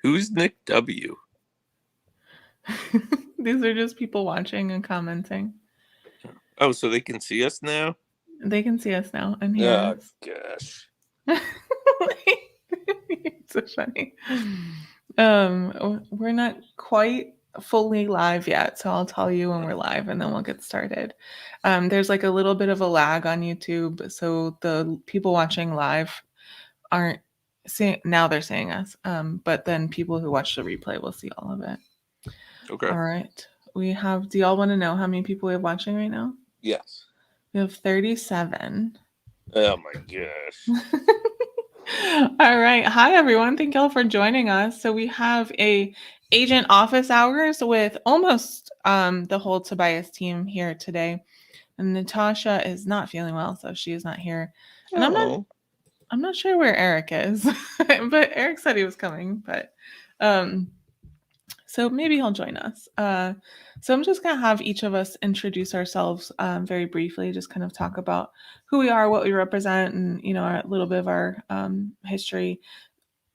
Who's Nick W? These are just people watching and commenting. Oh, so they can see us now? They can see us now and hear us. Gosh. It's so funny. We're not quite fully live yet, so I'll tell you when we're live and then we'll get started. There's like a little bit of a lag on YouTube, so the people watching live aren't seeing, now they're seeing us, but then people who watch the replay will see all of it. Okay. All right. Do y'all want to know how many people we have watching right now? Yes. We have 37. Oh my gosh. All right. Hi, everyone. Thank y'all for joining us. So we have a agent office hours with almost the whole Tobias team here today. And Natascha is not feeling well, so she is not here. And I'm not sure where Eric is, but Eric said he was coming. But so maybe he'll join us. So I'm just going to have each of us introduce ourselves very briefly, just kind of talk about who we are, what we represent, and a little bit of our history.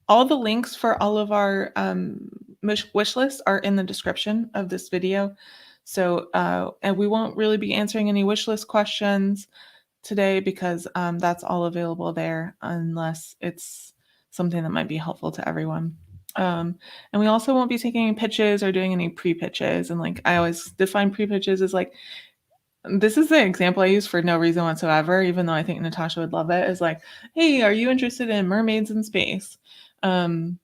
All the links for all of our wish lists are in the description of this video. So and we won't really be answering any wish list questions today because that's all available there unless it's something that might be helpful to everyone. And we also won't be taking any pitches or doing any pre-pitches. And like I always define pre-pitches as like, this is the example I use for no reason whatsoever, even though I think Natascha would love it, is like, hey, are you interested in mermaids in space? And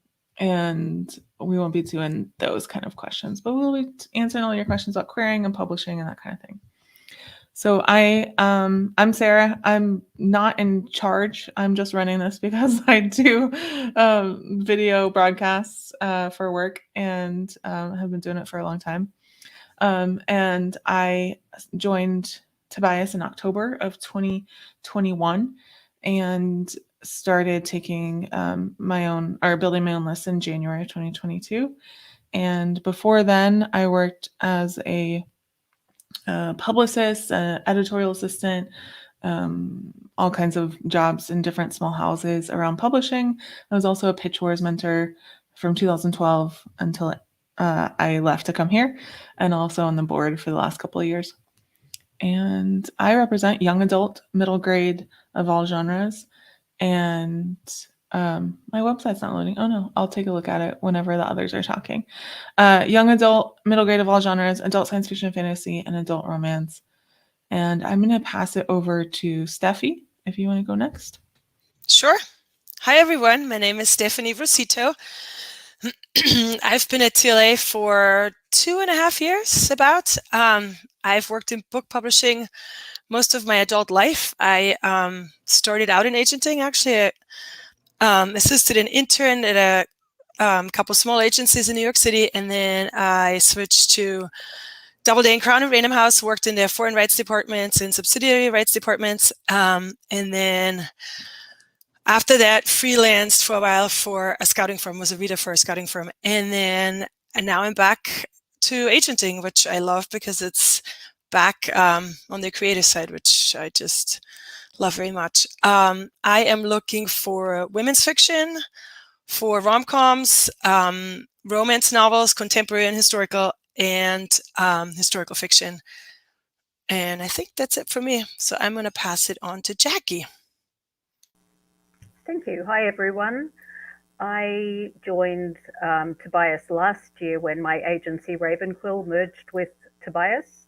we won't be doing those kind of questions, but we'll be answering all your questions about querying and publishing and that kind of thing. So I'm Sarah. I'm not in charge. I'm just running this because I do video broadcasts for work and have been doing it for a long time. And I joined Tobias in October of 2021 and started taking building my own list in January of 2022. And before then, I worked as a publicist, editorial assistant, all kinds of jobs in different small houses around publishing. I was also a Pitch Wars mentor from 2012 until I left to come here, and also on the board for the last couple of years. And I represent young adult, middle grade of all genres. And my website's not loading. Oh no, I'll take a look at it whenever the others are talking. Young adult, middle grade of all genres, adult science fiction and fantasy, and adult romance. And I'm going to pass it over to Steffi, if you want to go next. Sure. Hi, everyone. My name is Stefanie Rossitto. I've been at TLA for 2.5 years, about. I've worked in book publishing most of my adult life. I started out in agenting, actually. Assisted an intern at a couple small agencies in New York City, and then I switched to Doubleday and Crown and Random House, worked in their foreign rights departments and subsidiary rights departments, and then after that, freelanced for a while for a scouting firm, was a reader for a scouting firm, and now I'm back to agenting, which I love because it's back on the creative side, which I just love very much. I am looking for women's fiction, for rom-coms, romance novels, contemporary and historical fiction. And I think that's it for me. So I'm going to pass it on to Jackie. Thank you. Hi, everyone. I joined Tobias last year when my agency Ravenquill merged with Tobias.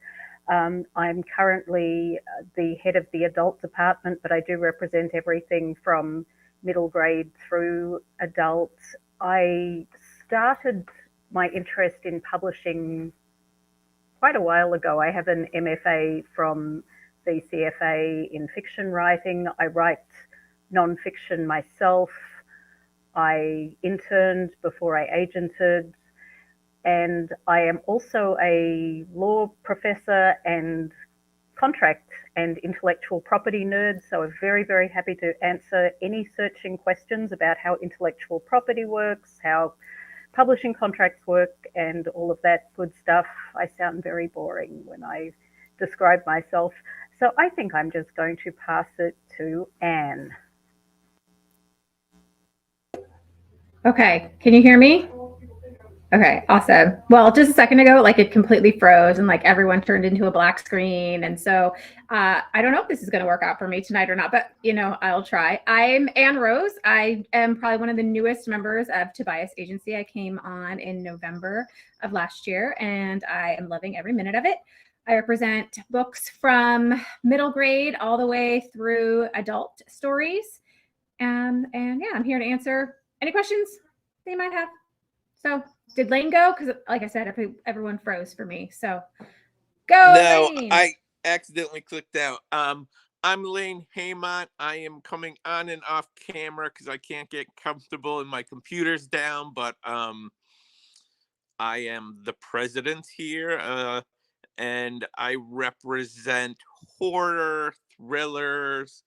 I'm currently the head of the adult department, but I do represent everything from middle grade through adult. I started my interest in publishing quite a while ago. I have an MFA from the CFA in fiction writing. I write nonfiction myself. I interned before I agented. And I am also a law professor and contract and intellectual property nerd. So I'm very, very happy to answer any searching questions about how intellectual property works, how publishing contracts work, and all of that good stuff. I sound very boring when I describe myself. So I think I'm just going to pass it to Anne. Okay, can you hear me? Okay, awesome. Well, just a second ago, like it completely froze and like everyone turned into a black screen. And so I don't know if this is going to work out for me tonight or not, but I'll try. I'm Anne Rose. I am probably one of the newest members of Tobias Agency. I came on in November of last year and I am loving every minute of it. I represent books from middle grade all the way through adult stories. And yeah, I'm here to answer any questions they might have. So did Lane go? Because like I said, everyone froze for me. So go, No, Lane. I accidentally clicked out. I'm Lane Heymont. I am coming on and off camera because I can't get comfortable and my computer's down, but I am the president here, and I represent horror, thrillers,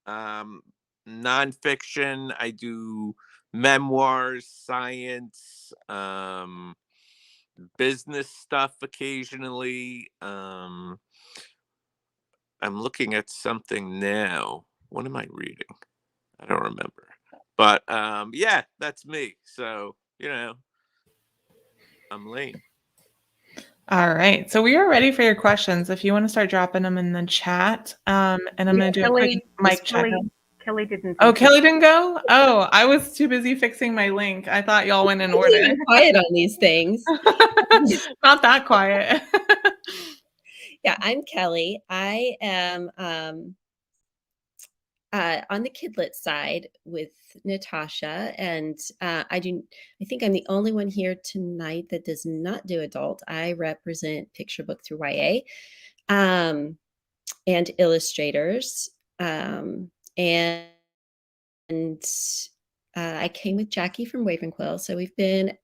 nonfiction. I do memoirs, science, business stuff occasionally. I'm looking at something now. What am I reading? I don't remember. But yeah, that's me. So, I'm Lane. All right. So we are ready for your questions. If you want to start dropping them in the chat. And I'm going to do a quick mic check. Kelly didn't. Oh, Kelly didn't go? Oh, I was too busy fixing my link. I thought y'all went in order. Even quiet on these things. Not that quiet. Yeah, I'm Kelly. I am on the kidlit side with Natascha, and I think I'm the only one here tonight that does not do adult. I represent picture book through YA, and illustrators, and I came with Jackie from Quill. So we've been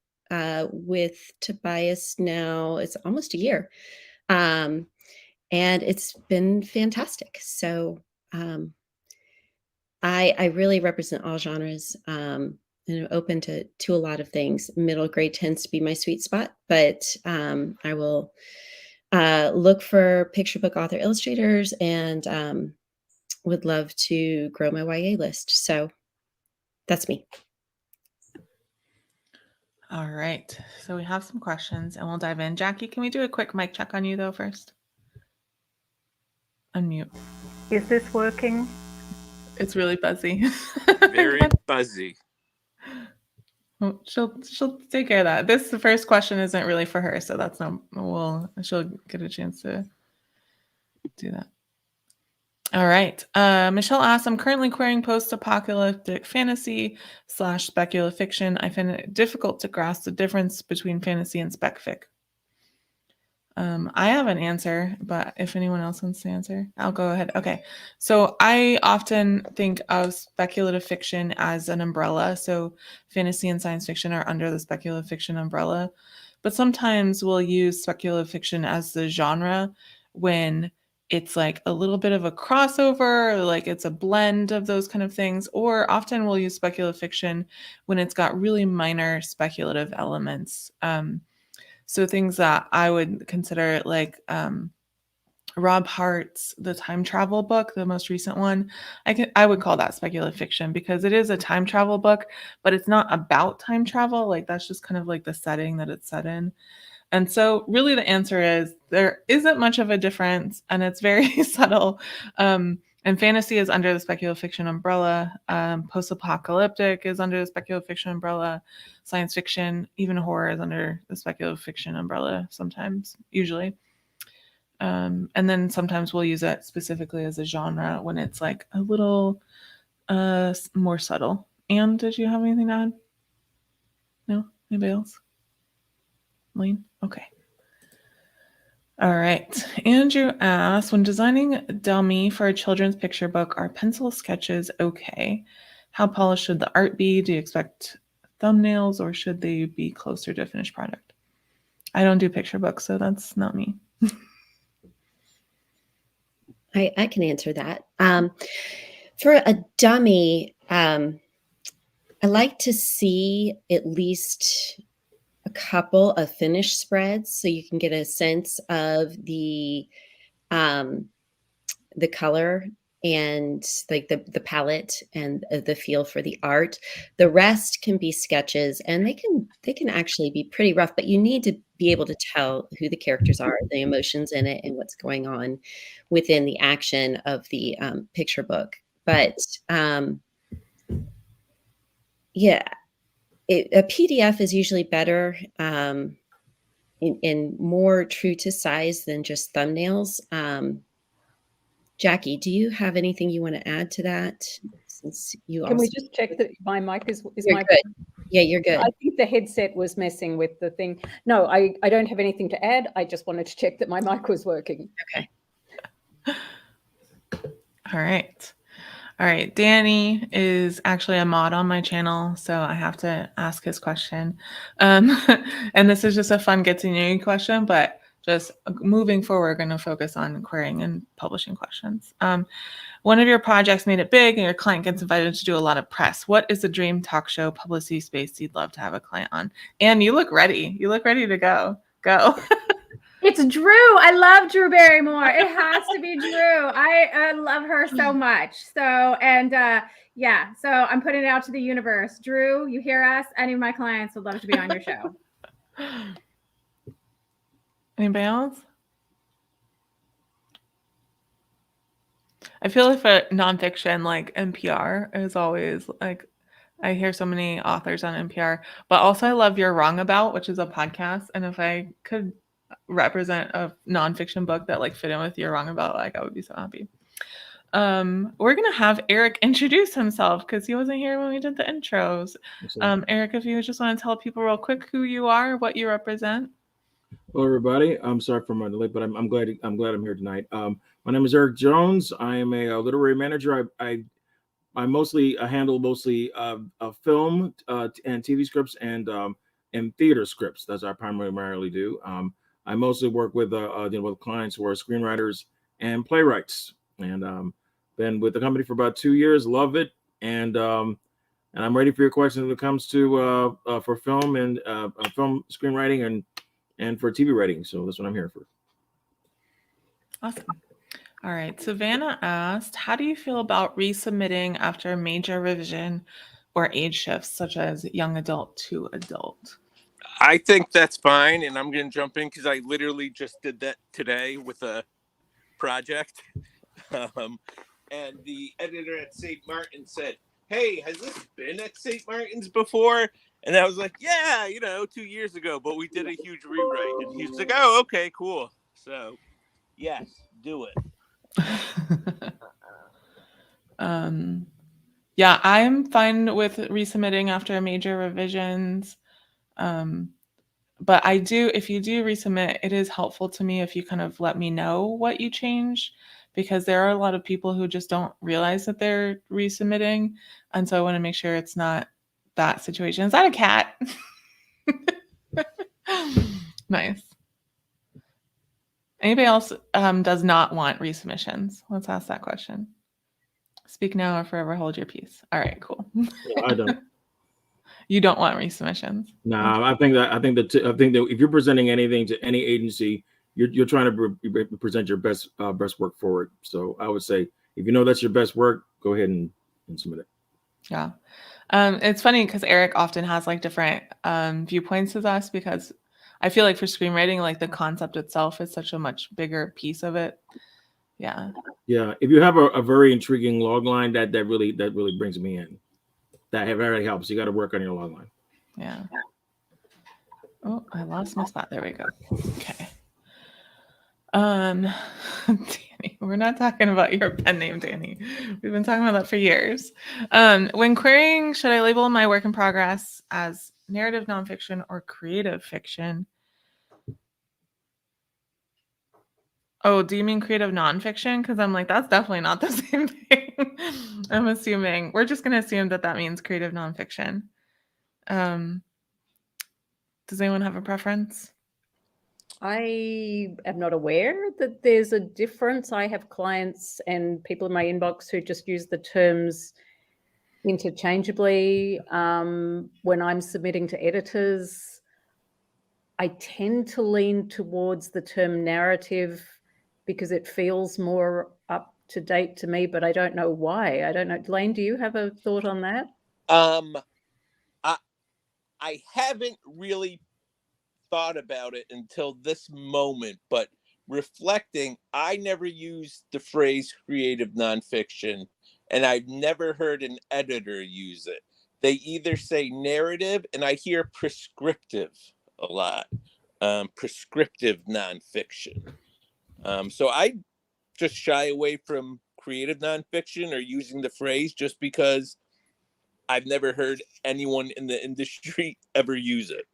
with Tobias now, it's almost a year. And it's been fantastic. So I really represent all genres, and I'm open to a lot of things. Middle grade tends to be my sweet spot, but I will look for picture book author illustrators and would love to grow my YA list. So that's me. All right. So we have some questions and we'll dive in. Jackie, can we do a quick mic check on you though first? Unmute. Is this working? It's really buzzy. Very buzzy. Well, she'll take care of that. The first question isn't really for her, so that's she'll get a chance to do that. All right. Michelle asks, I'm currently querying post-apocalyptic fantasy / speculative fiction. I find it difficult to grasp the difference between fantasy and spec fic. I have an answer, but if anyone else wants to answer, I'll go ahead. Okay. So I often think of speculative fiction as an umbrella. So fantasy and science fiction are under the speculative fiction umbrella. But sometimes we'll use speculative fiction as the genre when it's like a little bit of a crossover, like it's a blend of those kind of things. Or often we'll use speculative fiction when it's got really minor speculative elements. So things that I would consider like Rob Hart's The Time Travel book, the most recent one, I would call that speculative fiction because it is a time travel book, but it's not about time travel. Like that's just kind of like the setting that it's set in. And so really the answer is there isn't much of a difference and it's very subtle. And fantasy is under the speculative fiction umbrella. Post-apocalyptic is under the speculative fiction umbrella. Science fiction, even horror is under the speculative fiction umbrella sometimes, usually. And then sometimes we'll use it specifically as a genre when it's like a little more subtle. Anne, did you have anything to add? No? Anybody else? Lane? Okay. All right. Andrew asks, when designing a dummy for a children's picture book, are pencil sketches okay? How polished should the art be? Do you expect thumbnails or should they be closer to a finished product? I don't do picture books, so that's not me. I can answer that. For a dummy, I like to see at least a couple of finished spreads so you can get a sense of the color and like the palette and the feel for the art. The rest can be sketches, and they can actually be pretty rough, but you need to be able to tell who the characters are, the emotions in it, and what's going on within the action of the picture book. But yeah, a PDF is usually better and more true to size than just thumbnails. Jackie, do you have anything you want to add to that? Since you Can also we just check that my mic is you're my good. Yeah, you're good. I think the headset was messing with the thing. No, I don't have anything to add. I just wanted to check that my mic was working. Okay. All right. All right. Danny is actually a mod on my channel, so I have to ask his question. And this is just a fun get to know you question, but just moving forward, we're going to focus on querying and publishing questions. One of your projects made it big and your client gets invited to do a lot of press. What is the dream talk show publicity space you'd love to have a client on? And you look ready. You look ready to go. Go. It's Drew. I love Drew Barrymore. It has to be Drew. I love her so much. So, and yeah, so I'm putting it out to the universe. Drew, you hear us? Any of my clients would love to be on your show. Anybody else? I feel like for nonfiction, like NPR is always like, I hear so many authors on NPR, but also I love You're Wrong About, which is a podcast. And if I could represent a nonfiction book that like fit in with You're Wrong About, like I would be so happy. We're gonna have Eric introduce himself because he wasn't here when we did the intros. Eric, if you just want to tell people real quick who you are, what you represent. Hello, everybody. I'm sorry for my delay, but I'm glad I'm here tonight. My name is Eric Jones. I am a literary manager. I mostly handle film and TV scripts and theater scripts. That's what I primarily do. I mostly work with with clients who are screenwriters and playwrights, and been with the company for about 2 years. Love it, and I'm ready for your questions when it comes to for film and film screenwriting and for TV writing. So that's what I'm here for. Awesome. All right. Savannah asked, how do you feel about resubmitting after a major revision or age shifts, such as young adult to adult? I think that's fine. And I'm going to jump in because I literally just did that today with a project. And the editor at St. Martin said, hey, has this been at St. Martin's before? And I was like, yeah, 2 years ago, but we did a huge rewrite. And he was like, oh, okay, cool. So, yes, do it. Yeah, I'm fine with resubmitting after major revisions. But if you do resubmit, it is helpful to me if you kind of let me know what you changed, because there are a lot of people who just don't realize that they're resubmitting. And so I want to make sure it's not that situation. Is that a cat? Nice. Anybody else does not want resubmissions? Let's ask that question. Speak now or forever hold your peace. All right, cool. Yeah, I don't. You don't want resubmissions? No, I think that if you're presenting anything to any agency, you're trying to present your best work forward. So I would say if you know that's your best work, go ahead and submit it. Yeah. It's funny because Eric often has like different viewpoints as us, because I feel like for screenwriting, like the concept itself is such a much bigger piece of it. Yeah. Yeah. If you have a very intriguing log line, that really brings me in. That very helps. You got to work on your log line. Yeah. Oh, I lost my spot. There we go. Okay. Danny, we're not talking about your pen name, Danny. We've been talking about that for years. When querying, should I label my work in progress as narrative nonfiction or creative fiction? Oh, do you mean creative nonfiction? Because I'm like, that's definitely not the same thing. I'm assuming. We're just going to assume that means creative nonfiction. Does anyone have a preference? I am not aware that there's a difference. I have clients and people in my inbox who just use the terms interchangeably. When I'm submitting to editors, I tend to lean towards the term narrative because it feels more up to date to me, but I don't know why. I don't know. Lane, do you have a thought on that? I haven't really thought about it until this moment, but reflecting, I never used the phrase creative nonfiction, and I've never heard an editor use it. They either say narrative, and I hear prescriptive a lot, prescriptive nonfiction. So I just shy away from creative nonfiction or using the phrase just because I've never heard anyone in the industry ever use it.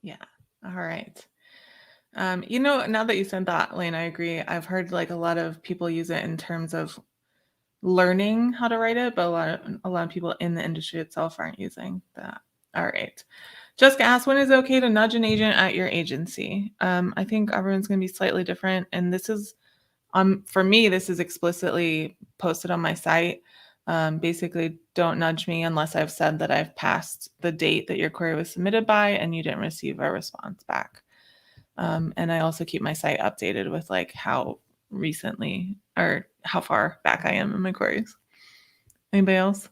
Yeah. All right. Now that you said that, Lane, I agree. I've heard like a lot of people use it in terms of learning how to write it, but a lot of people in the industry itself aren't using that. All right. Jessica asks, when is it okay to nudge an agent at your agency? I think everyone's going to be slightly different. And this is, for me, this is explicitly posted on my site. Basically, don't nudge me unless I've said that I've passed the date that your query was submitted by and you didn't receive a response back. And I also keep my site updated with like how recently or how far back I am in my queries. Anybody else?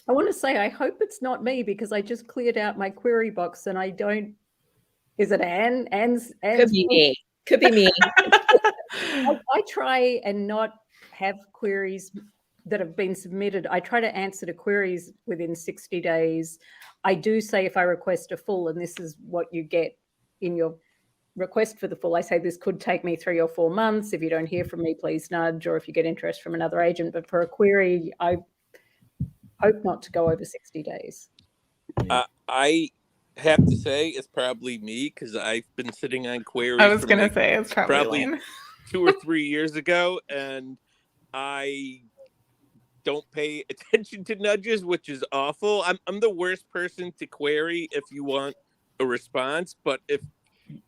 I want to say, I hope it's not me because I just cleared out my query box and I don't. Is it Anne? Anne's Could be me. Could be me. I try and not have queries that have been submitted. I try to answer the queries within 60 days. I do say if I request a full, and this is what you get in your request for the full, I say this could take me 3 or 4 months. If you don't hear from me, please nudge, or if you get interest from another agent. But for a query, I hope not to go over 60 days. I have to say it's probably me because I've been sitting on queries. I was going to say it's probably 2 or 3 years ago, and I don't pay attention to nudges, which is awful. I'm the worst person to query if you want a response, but if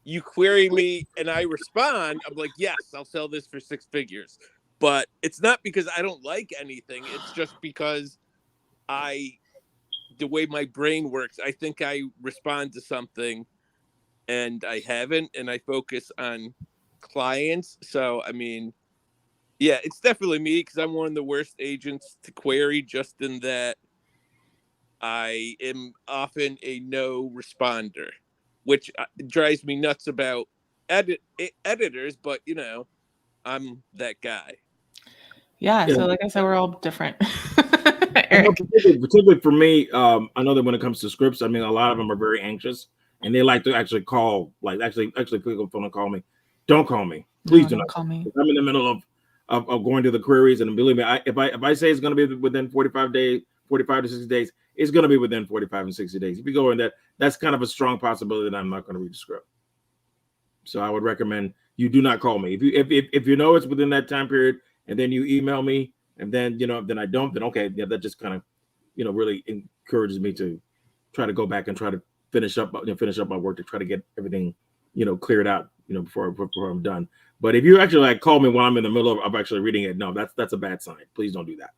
you query me and I respond, I'm like, yes, I'll sell this for 6 figures. But it's not because I don't like anything. It's just because the way my brain works, I think I respond to something and I haven't, and I focus on clients. So, I mean, yeah, it's definitely me because I'm one of the worst agents to query, just in that I am often a no responder, which drives me nuts about editors, but I'm that guy. Yeah, so like I said, we're all different. Particularly for me, I know that when it comes to scripts, I mean, a lot of them are very anxious and they like to actually call, like actually pick up the phone and call me. Don't call me, please. Do not call me. I'm in the middle of going to the queries, and believe me, if I say it's going to be within 45 to 60 days, it's going to be within 45 and 60 days. If you go in that's kind of a strong possibility that I'm not going to read the script. So I would recommend you do not call me. If you know it's within that time period, and then you email me, and then then I don't, then okay, yeah, that just kind of really encourages me to try to go back and try to finish up my work to try to get everything cleared out before I'm done. But if you actually like call me while I'm in the middle of actually reading it, no, that's a bad sign. Please don't do that.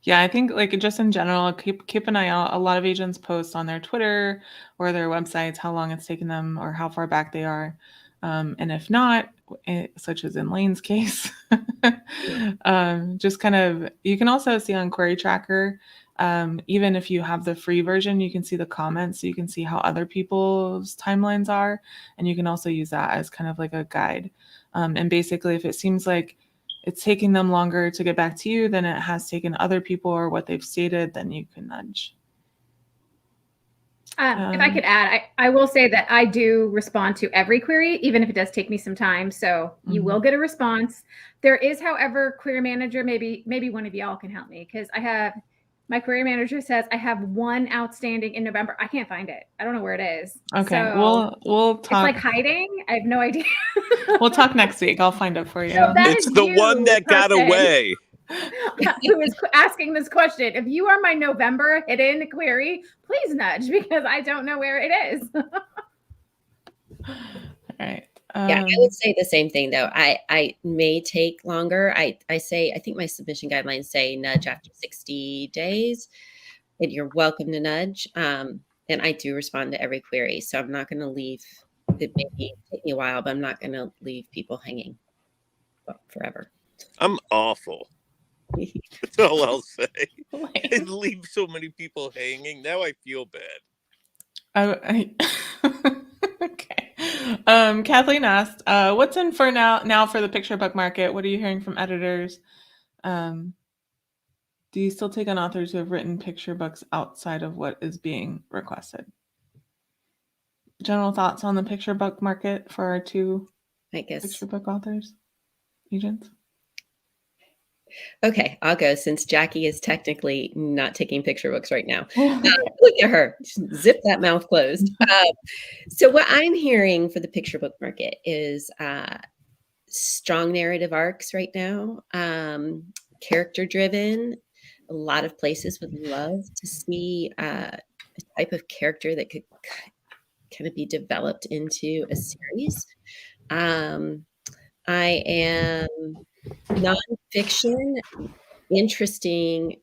Yeah, I think like just in general, keep an eye out. A lot of agents post on their Twitter or their websites how long it's taken them or how far back they are. And if not, such as in Lane's case, just kind of, you can also see on Query Tracker, even if you have the free version, you can see the comments, so you can see how other people's timelines are. And you can also use that as kind of like a guide. And basically, if it seems like it's taking them longer to get back to you than it has taken other people or what they've stated, then you can nudge. If I could add, I will say that I do respond to every query, even if it does take me some time. So you will get a response. There is, however, query manager, maybe one of y'all can help me, because my query manager says I have one outstanding in November. I can't find it. I don't know where it is. Okay, so we'll talk. It's like hiding. I have no idea. We'll talk next week. I'll find it for you. So it's the one that got away. Who is asking this question? If you are my November hidden query, please nudge, because I don't know where it is. All right. Yeah, I would say the same thing though. I may take longer. I think my submission guidelines say nudge after 60 days, and you're welcome to nudge. And I do respond to every query, so I'm not going to leave it may take me a while, but I'm not going to leave people hanging forever. I'm awful. That's all I'll say. I leave so many people hanging. Now I feel bad. Okay. Kathleen asked, what's in for now for the picture book market? What are you hearing from editors? Do you still take on authors who have written picture books outside of what is being requested? General thoughts on the picture book market for our two picture book authors, agents? Okay, I'll go since Jackie is technically not taking picture books right now. Look at her, zip that mouth closed. So what I'm hearing for the picture book market is strong narrative arcs right now, character driven. A lot of places would love to see a type of character that could kind of be developed into a series. I am nonfiction, interesting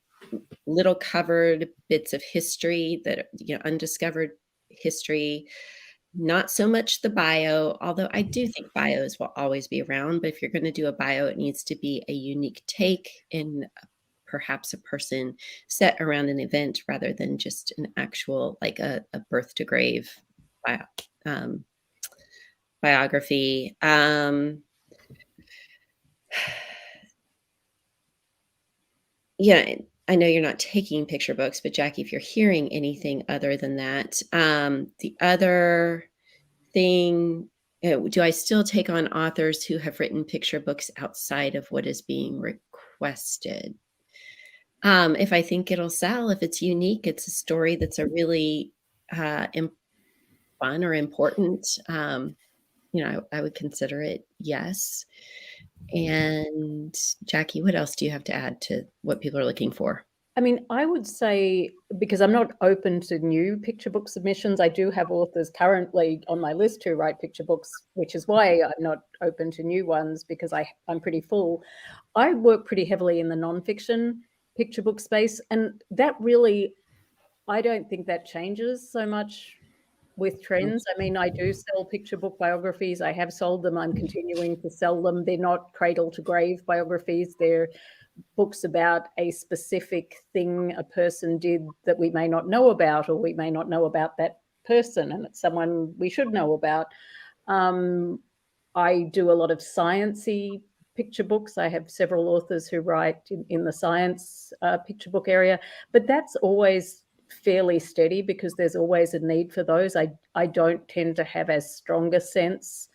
little covered bits of history that, undiscovered history. Not so much the bio, although I do think bios will always be around. But if you're going to do a bio, it needs to be a unique take in perhaps a person set around an event rather than just an actual, like a birth to grave biography. Yeah, I know you're not taking picture books, but Jackie, if you're hearing anything other than that, the other thing, do I still take on authors who have written picture books outside of what is being requested? If I think it'll sell, if it's unique, it's a story that's a really fun or important, I would consider it, yes. And Jackie, what else do you have to add to what people are looking for? I mean, I would say, because I'm not open to new picture book submissions, I do have authors currently on my list who write picture books, which is why I'm not open to new ones, because I'm pretty full. I work pretty heavily in the nonfiction picture book space, and that really, I don't think that changes so much with trends. I mean, I do sell picture book biographies. I have sold them. I'm continuing to sell them. They're not cradle to grave biographies. They're books about a specific thing a person did that we may not know about, or we may not know about that person, and it's someone we should know about. I do a lot of sciencey picture books. I have several authors who write in the science picture book area, but that's always fairly steady because there's always a need for those. I don't tend to have as strong a sense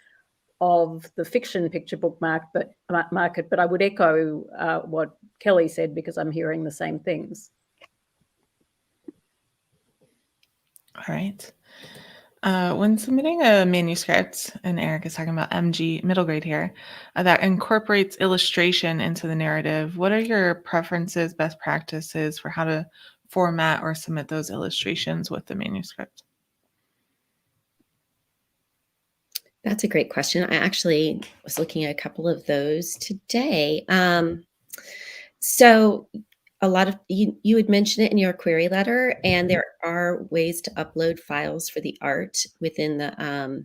of the fiction picture book market, but I would echo what Kelly said because I'm hearing the same things. All right. When submitting a manuscript, and Eric is talking about MG, middle grade here, that incorporates illustration into the narrative, what are your preferences, best practices for how to format or submit those illustrations with the manuscript? That's a great question. I actually was looking at a couple of those today. So a lot of you would mention it in your query letter, and there are ways to upload files for the art within the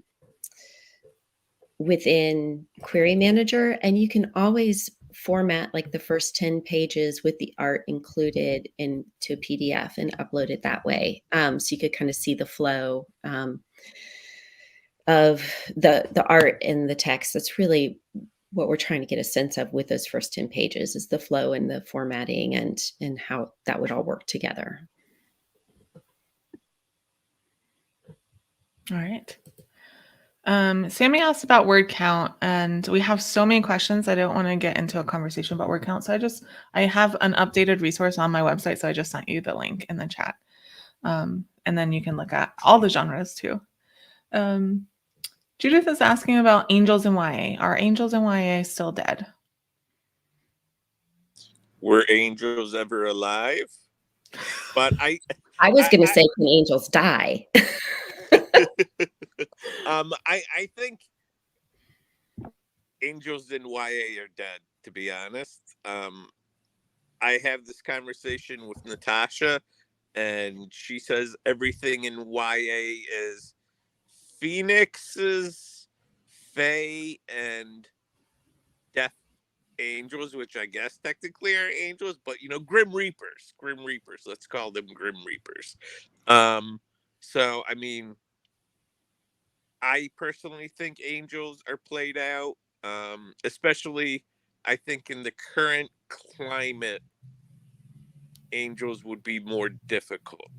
within Query Manager, and you can always format like the first 10 pages with the art included into a PDF and upload it that way. So you could kind of see the flow of the art and the text. That's really what we're trying to get a sense of with those first 10 pages is the flow and the formatting and how that would all work together. All right. Sammy asked about word count, and we have so many questions. I don't want to get into a conversation about word count. So I have an updated resource on my website. So I just sent you the link in the chat. And then you can look at all the genres too. Judith is asking about angels in YA. Are angels in YA still dead? Were angels ever alive? But I was going to say, can angels die? I think angels in YA are dead, to be honest. I have this conversation with Natascha, and she says everything in YA is Phoenixes, Fae, and Death Angels, which I guess technically are angels, but Grim Reapers. Let's call them Grim Reapers. So I mean, I personally think angels are played out, especially I think in the current climate, angels would be more difficult.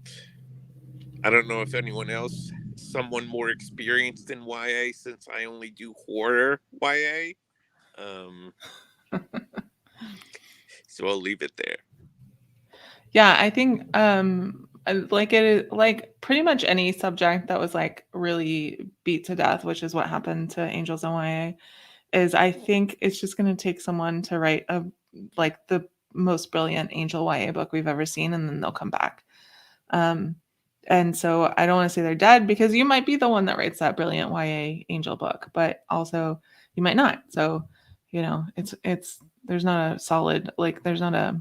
I don't know if anyone else, someone more experienced in YA, since I only do horror YA. So I'll leave it there. Yeah, I think like pretty much any subject that was like really beat to death, which is what happened to angels in YA, is I think it's just going to take someone to write the most brilliant angel YA book we've ever seen, and then they'll come back. And so I don't want to say they're dead, because you might be the one that writes that brilliant YA angel book, but also you might not. So, it's there's not a solid, there's not a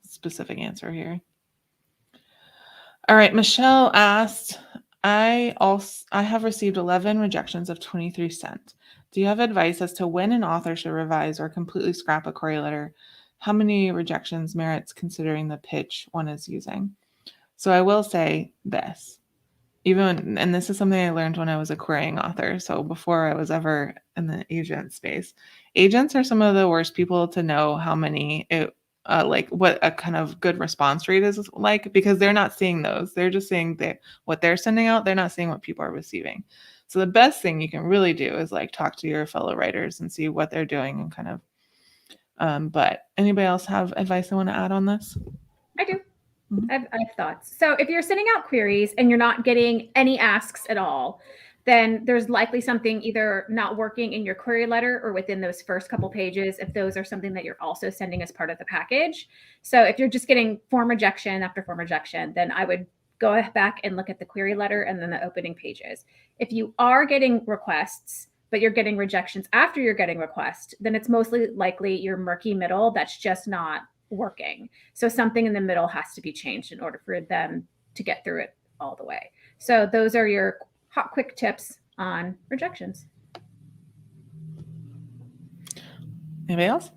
specific answer here. All right, Michelle asked, I have received 11 rejections of 23 cents. Do you have advice as to when an author should revise or completely scrap a query letter? How many rejections merits considering the pitch one is using? So I will say this, and this is something I learned when I was a querying author. So before I was ever in the agent space, agents are some of the worst people to know how many what a kind of good response rate is like, because they're not seeing those. They're just seeing what they're sending out. They're not seeing what people are receiving. So the best thing you can really do is talk to your fellow writers and see what they're doing and kind of. But anybody else have advice they want to add on this? I do. I have thoughts. So if you're sending out queries and you're not getting any asks at all, then there's likely something either not working in your query letter or within those first couple pages, if those are something that you're also sending as part of the package. So if you're just getting form rejection after form rejection, then I would go back and look at the query letter and then the opening pages. If you are getting requests, but you're getting rejections after you're getting requests, then it's mostly likely your murky middle that's just not working. So something in the middle has to be changed in order for them to get through it all the way. So those are your hot, quick tips on rejections. Anybody else?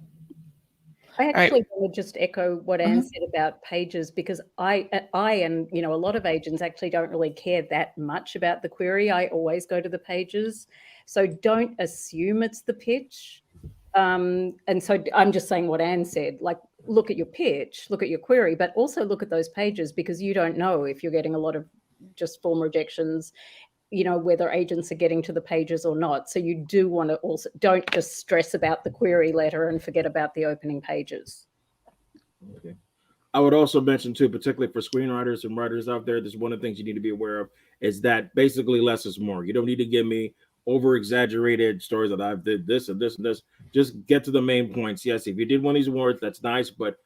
I actually want to just echo what Anne said about pages, because I and a lot of agents actually don't really care that much about the query. I always go to the pages. So don't assume it's the pitch. And so I'm just saying what Anne said, look at your pitch, look at your query, but also look at those pages, because you don't know if you're getting a lot of just form rejections, whether agents are getting to the pages or not. So you do want to also, don't just stress about the query letter and forget about the opening pages. Okay. I would also mention too, particularly for screenwriters and writers out there, this is one of the things you need to be aware of, is that basically less is more. You don't need to give me over exaggerated stories that I've did this and this and this. Just get to the main points. Yes, if you did one of these awards, that's nice, but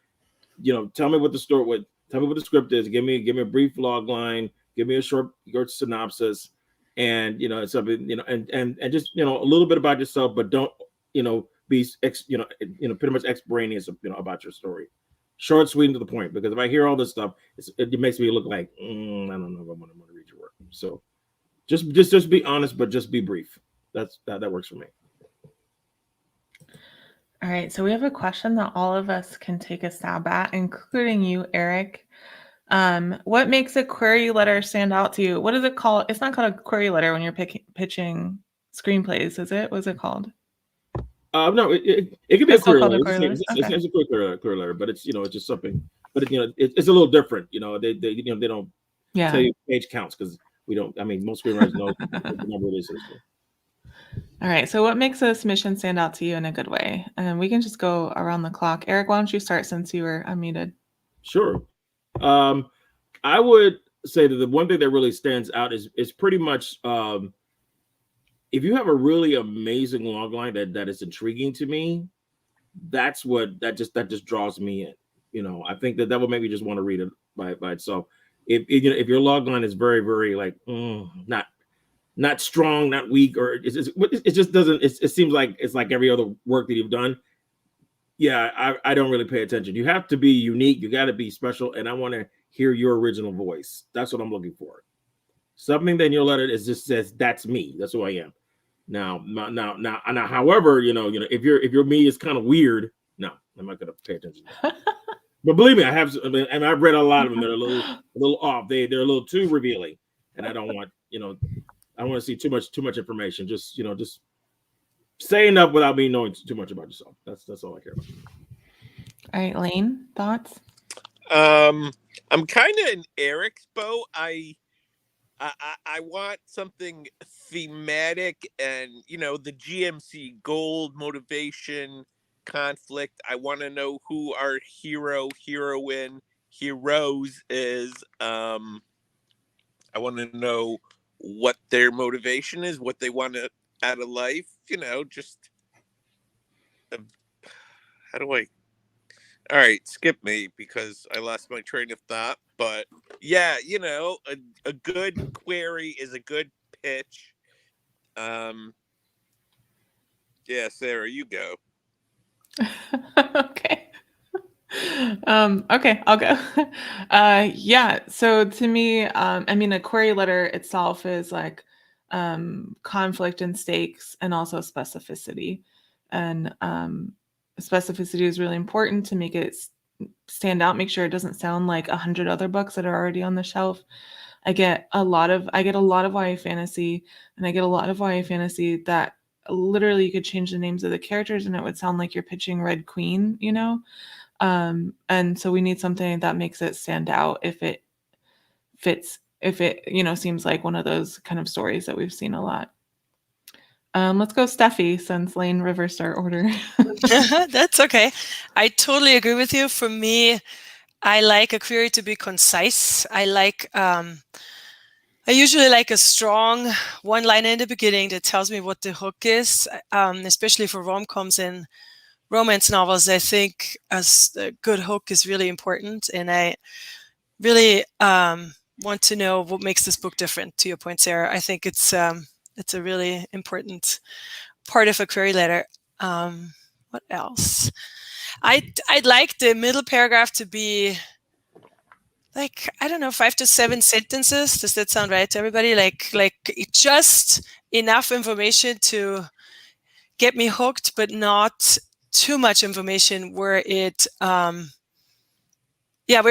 tell me what the story, tell me what the script is. Give me a brief log line. Give me a short synopsis, and something, and just a little bit about yourself, but don't be pretty much extraneous about your story. Short, sweet, and to the point. Because if I hear all this stuff, it makes me look like I don't know if I want to read your work. So just be honest, but just be brief. That works for me. All right, so we have a question that all of us can take a stab at, including you, Eric. What makes a query letter stand out to you? What is it called? It's not called a query letter when you're pitching screenplays, is it? What's it called? No, it could be a query letter. It's a quick query letter, but it's it's just something. But it's a little different. They don't tell you page counts, because we don't. I mean, most screenwriters know what the number it is. All right. So what makes a submission stand out to you in a good way? And we can just go around the clock. Eric, why don't you start since you were unmuted? Sure. I would say that the one thing that really stands out is pretty much if you have a really amazing logline that is intriguing to me, that just draws me in. I think that would make me just want to read it by itself. If your logline is very, very not strong, not weak, or it just doesn't. It seems like it's like every other work that you've done. Yeah, I don't really pay attention. You have to be unique. You got to be special, and I want to hear your original voice. That's what I'm looking for. Something that in your letter is just says that's me. That's who I am. Now, however, if your me is kind of weird, no, I'm not gonna pay attention to that. But believe me, and I've read a lot of them. They're a little off. They're a little too revealing, and I don't want, I don't want to see too much information. Just say enough without me knowing too much about yourself. That's all I care about. All right, Lane, thoughts? I'm kind of in Eric's boat. I want something thematic and, the GMC gold, motivation, conflict. I want to know who our hero, heroine, heroes is. I want to know what their motivation is, what they want out of life. Just how do I? All right, skip me because I lost my train of thought. But yeah, a good query is a good pitch. Yeah, Sarah, you go. Okay. Okay, I'll go. Yeah, so to me, a query letter itself is like conflict and stakes and also specificity. And specificity is really important to make it stand out, make sure it doesn't sound like 100 other books that are already on the shelf. I get a lot of YA fantasy, and I get a lot of YA fantasy that literally you could change the names of the characters and it would sound like you're pitching Red Queen, and so we need something that makes it stand out if it fits, if it, seems like one of those kind of stories that we've seen a lot. Let's go Steffi, since Lane reversed our order. That's okay. I totally agree with you. For me, I like a query to be concise. I usually like a strong one-liner in the beginning that tells me what the hook is, especially for rom-coms and romance novels. I think a good hook is really important, and I really want to know what makes this book different. To your point, Sarah, I think it's a really important part of a query letter. What else? I'd like the middle paragraph to be like, I don't know, 5 to 7 sentences. Does that sound right to everybody? Like just enough information to get me hooked, but not too much information where it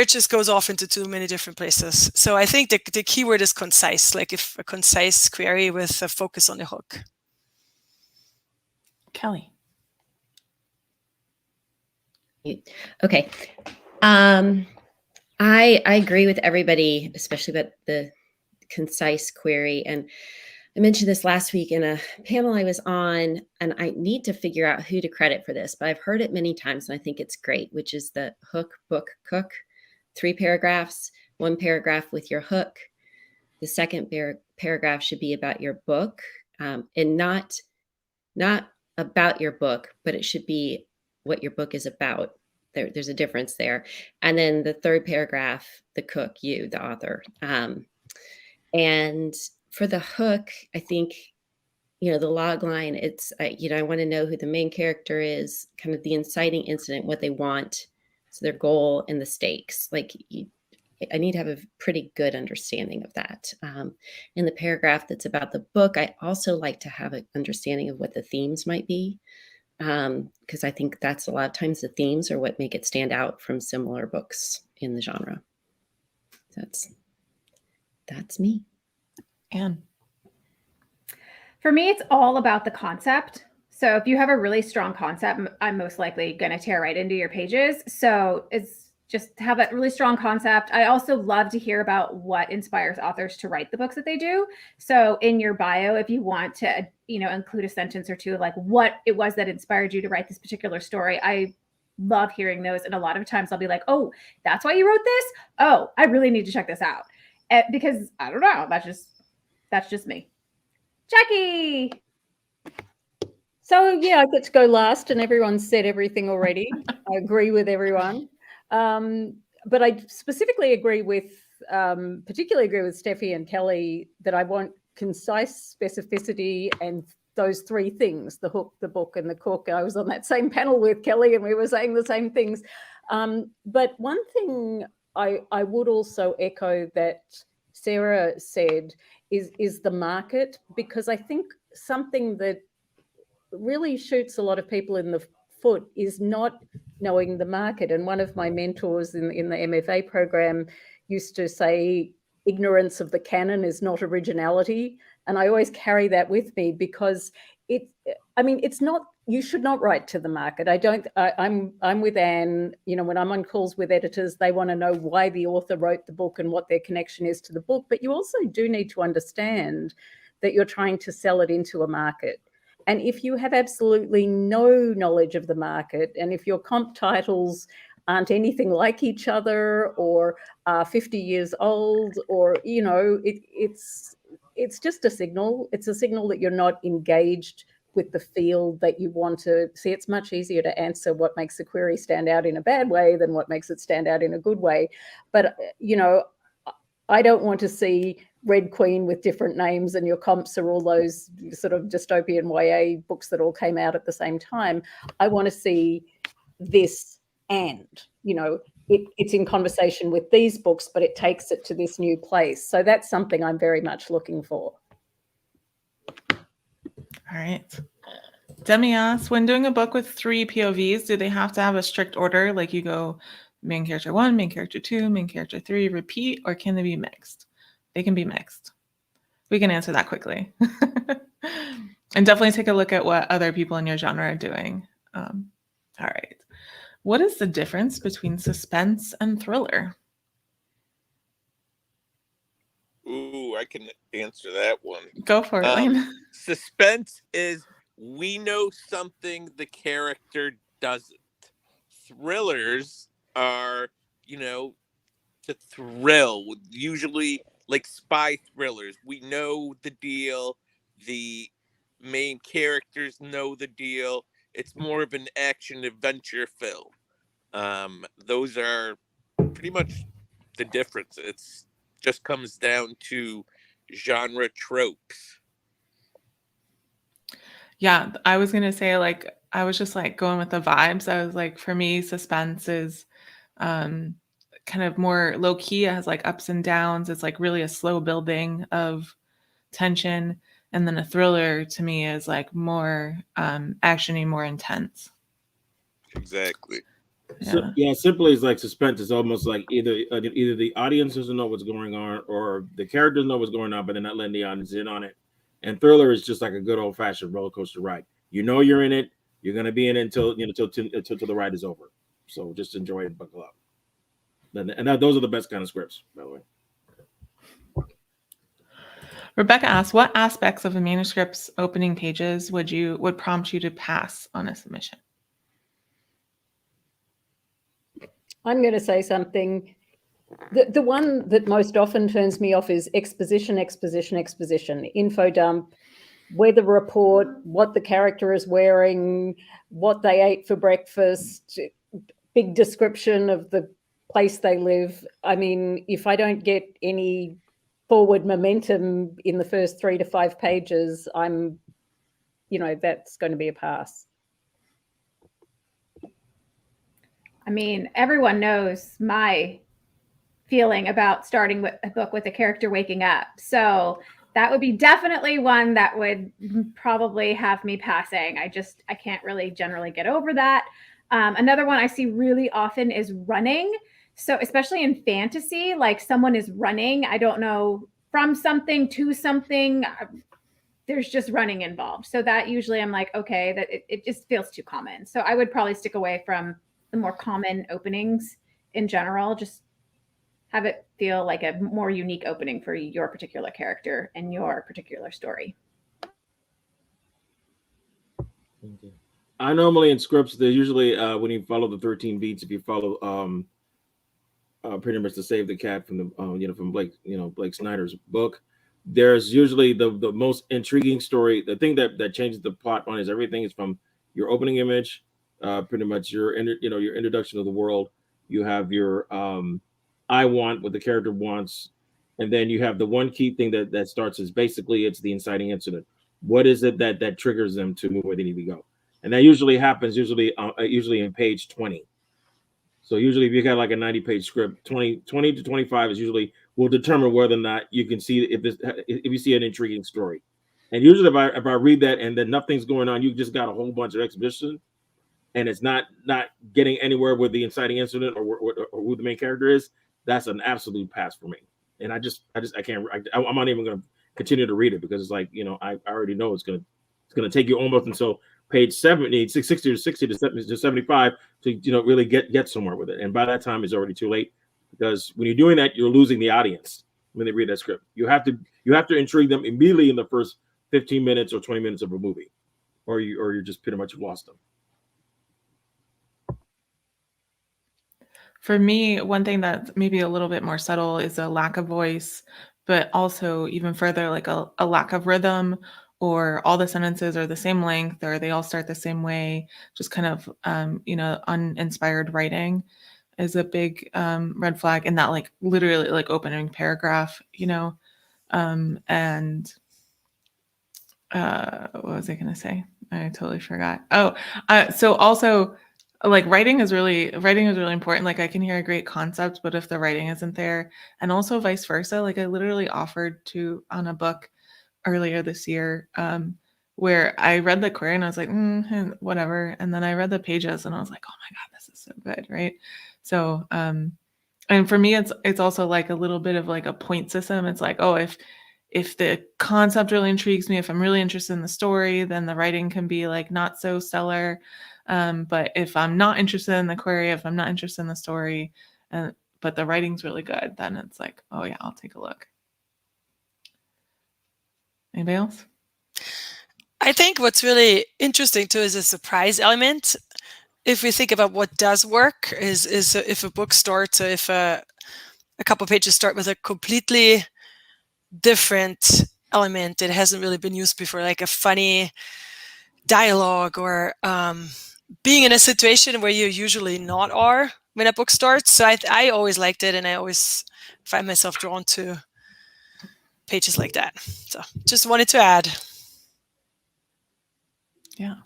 just goes off into too many different places. So I think the keyword is concise, like if a concise query with a focus on the hook. Kelly. Okay. I agree with everybody, especially about the concise query. And I mentioned this last week in a panel I was on, and I need to figure out who to credit for this, but I've heard it many times and I think it's great, which is the hook, book, cook. 3 paragraphs, 1 paragraph with your hook. The second paragraph should be about your book, and not about your book, but it should be what your book is about. There's a difference there. And then the third paragraph, the cook, you, the author. And for the hook, I think, the log line, it's, I want to know who the main character is, kind of the inciting incident, what they want, so their goal and the stakes. Like, I need to have a pretty good understanding of that. In the paragraph that's about the book, I also like to have an understanding of what the themes might be, because I think that's a lot of times the themes are what make it stand out from similar books in the genre. That's me. Anne. For me, it's all about the concept. So if you have a really strong concept, I'm most likely going to tear right into your pages. So it's just have a really strong concept. I also love to hear about what inspires authors to write the books that they do. So in your bio, if you want to, include a sentence or two, like what it was that inspired you to write this particular story. I love hearing those. And a lot of times I'll be like, oh, that's why you wrote this? Oh, I really need to check this out. Because I don't know, that's just me. Jackie. So yeah, I get to go last, and everyone's said everything already. I agree with everyone, but I specifically particularly agree with Steffi and Kelly that I want concise specificity and those 3 things: the hook, the book, and the cook. I was on that same panel with Kelly, and we were saying the same things. But one thing I would also echo that Sarah said is the market, because I think something that really shoots a lot of people in the foot is not knowing the market. And one of my mentors in the MFA program used to say, ignorance of the canon is not originality. And I always carry that with me, because it's not, you should not write to the market. I'm with Anne, when I'm on calls with editors, they want to know why the author wrote the book and what their connection is to the book. But you also do need to understand that you're trying to sell it into a market. And if you have absolutely no knowledge of the market, and if your comp titles aren't anything like each other, or are 50 years old, or, it's just a signal. It's a signal that you're not engaged with the field that you want to see. It's much easier to answer what makes a query stand out in a bad way than what makes it stand out in a good way. But, I don't want to see Red Queen with different names and your comps are all those sort of dystopian YA books that all came out at the same time. I want to see this, and, it's in conversation with these books, but it takes it to this new place. So that's something I'm very much looking for. All right. Demi asks, when doing a book with 3 POVs, do they have to have a strict order? Like you go main character 1, main character 2, main character 3, repeat, or can they be mixed? They can be mixed. We can answer that quickly. And definitely take a look at what other people in your genre are doing. All right. What is the difference between suspense and thriller? Ooh, I can answer that one. Go for it, Lane. Suspense is we know something the character doesn't. Thrillers are, to thrill, usually like spy thrillers. We know the deal. The main characters know the deal. It's more of an action adventure film. Those are pretty much the difference. It's just comes down to genre tropes. Yeah, I was going to say, I was just going with the vibes. I was like, for me, suspense is kind of more low key. It has ups and downs. It's really a slow building of tension. And then a thriller to me is more actiony, more intense. Exactly. Yeah. Simply is suspense is almost like either the audience doesn't know what's going on, or the characters know what's going on, but they're not letting the audience in on it. And thriller is just like a good old fashioned roller coaster ride. You're in it. You're going to be in it until the ride is over. So just enjoy it, buckle up. And those are the best kind of scripts, by the way. Rebecca asks, what aspects of a manuscript's opening pages would prompt you to pass on a submission? I'm going to say something. The one that most often turns me off is exposition, info dump, weather report, what the character is wearing, what they ate for breakfast, big description of the place they live. I mean, if I don't get any forward momentum in the first 3 to 5 pages, that's going to be a pass. I mean, everyone knows my feeling about starting with a book with a character waking up. So that would be definitely one that would probably have me passing. I can't really generally get over that. Another one I see really often is running. So especially in fantasy, someone is running, I don't know, from something to something, there's just running involved. So that usually I'm like, okay, that it just feels too common. So I would probably stick away from the more common openings in general. Just have it feel like a more unique opening for your particular character and your particular story. Okay. I normally in scripts, they usually when you follow the 13 beats, if you follow pretty much to Save the Cat from the from Blake Snyder's book, there's usually the most intriguing story. The thing that changes the plot line is everything is from your opening image, pretty much your introduction to the world. You have your I want what the character wants, and then you have the one key thing that starts is basically it's the inciting incident. What is it that triggers them to move where they need to go? And that usually happens usually in page 20. So usually if you got like a 90-page script, 20 to 25 is usually will determine whether or not you can see if you see an intriguing story. And usually if I read that and then nothing's going on, you just got a whole bunch of exposition and it's not getting anywhere with the inciting incident or who the main character is, that's an absolute pass for me. And I can't, I'm not even going to continue to read it because it's like, you know, I already know it's going to take you almost until page 60 to 75 to, you know, really get somewhere with it. And by that time it's already too late, because when you're doing that, you're losing the audience when they read that script. You have to intrigue them immediately in the first 15 minutes or 20 minutes of a movie, or you're just pretty much lost them. For me, one thing that's maybe a little bit more subtle is a lack of voice, but also even further, like a lack of rhythm, or all the sentences are the same length, or they all start the same way. Just kind of, uninspired writing is a big red flag. And that, like, literally, like, opening paragraph, you know, and what was I going to say? I totally forgot. So also, like, writing is really important. Like, I can hear a great concept, but if the writing isn't there, and also vice versa, like, I literally offered on a book earlier this year, where I read the query and I was like, whatever. And then I read the pages and I was like, oh my God, this is so good. Right. So, and for me, it's also like a little bit of like a point system. It's like, oh, if the concept really intrigues me, if I'm really interested in the story, then the writing can be like not so stellar. But if I'm not interested in the query, if I'm not interested in the story, but the writing's really good, then it's like, oh yeah, I'll take a look. Anybody else? I think what's really interesting too is a surprise element. If we think about what does work, is if a book starts, or if a couple pages start with a completely different element that hasn't really been used before, like a funny dialogue, or being in a situation where you usually not are when a book starts. So I always liked it, and I always find myself drawn to pages like that. So just wanted to add. Yeah.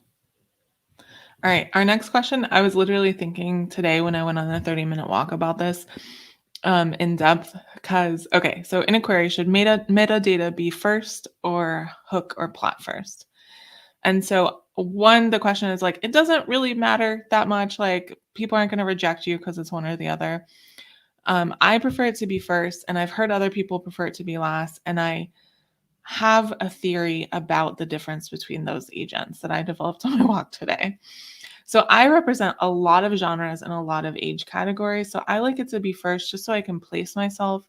All right. Our next question, I was literally thinking today when I went on a 30-minute walk about this in depth, because, okay, so in a query, should metadata be first, or hook or plot first? And so the question is like, it doesn't really matter that much. Like, people aren't going to reject you because it's one or the other. I prefer it to be first, and I've heard other people prefer it to be last. And I have a theory about the difference between those agents that I developed on my walk today. So I represent a lot of genres and a lot of age categories. So I like it to be first, just so I can place myself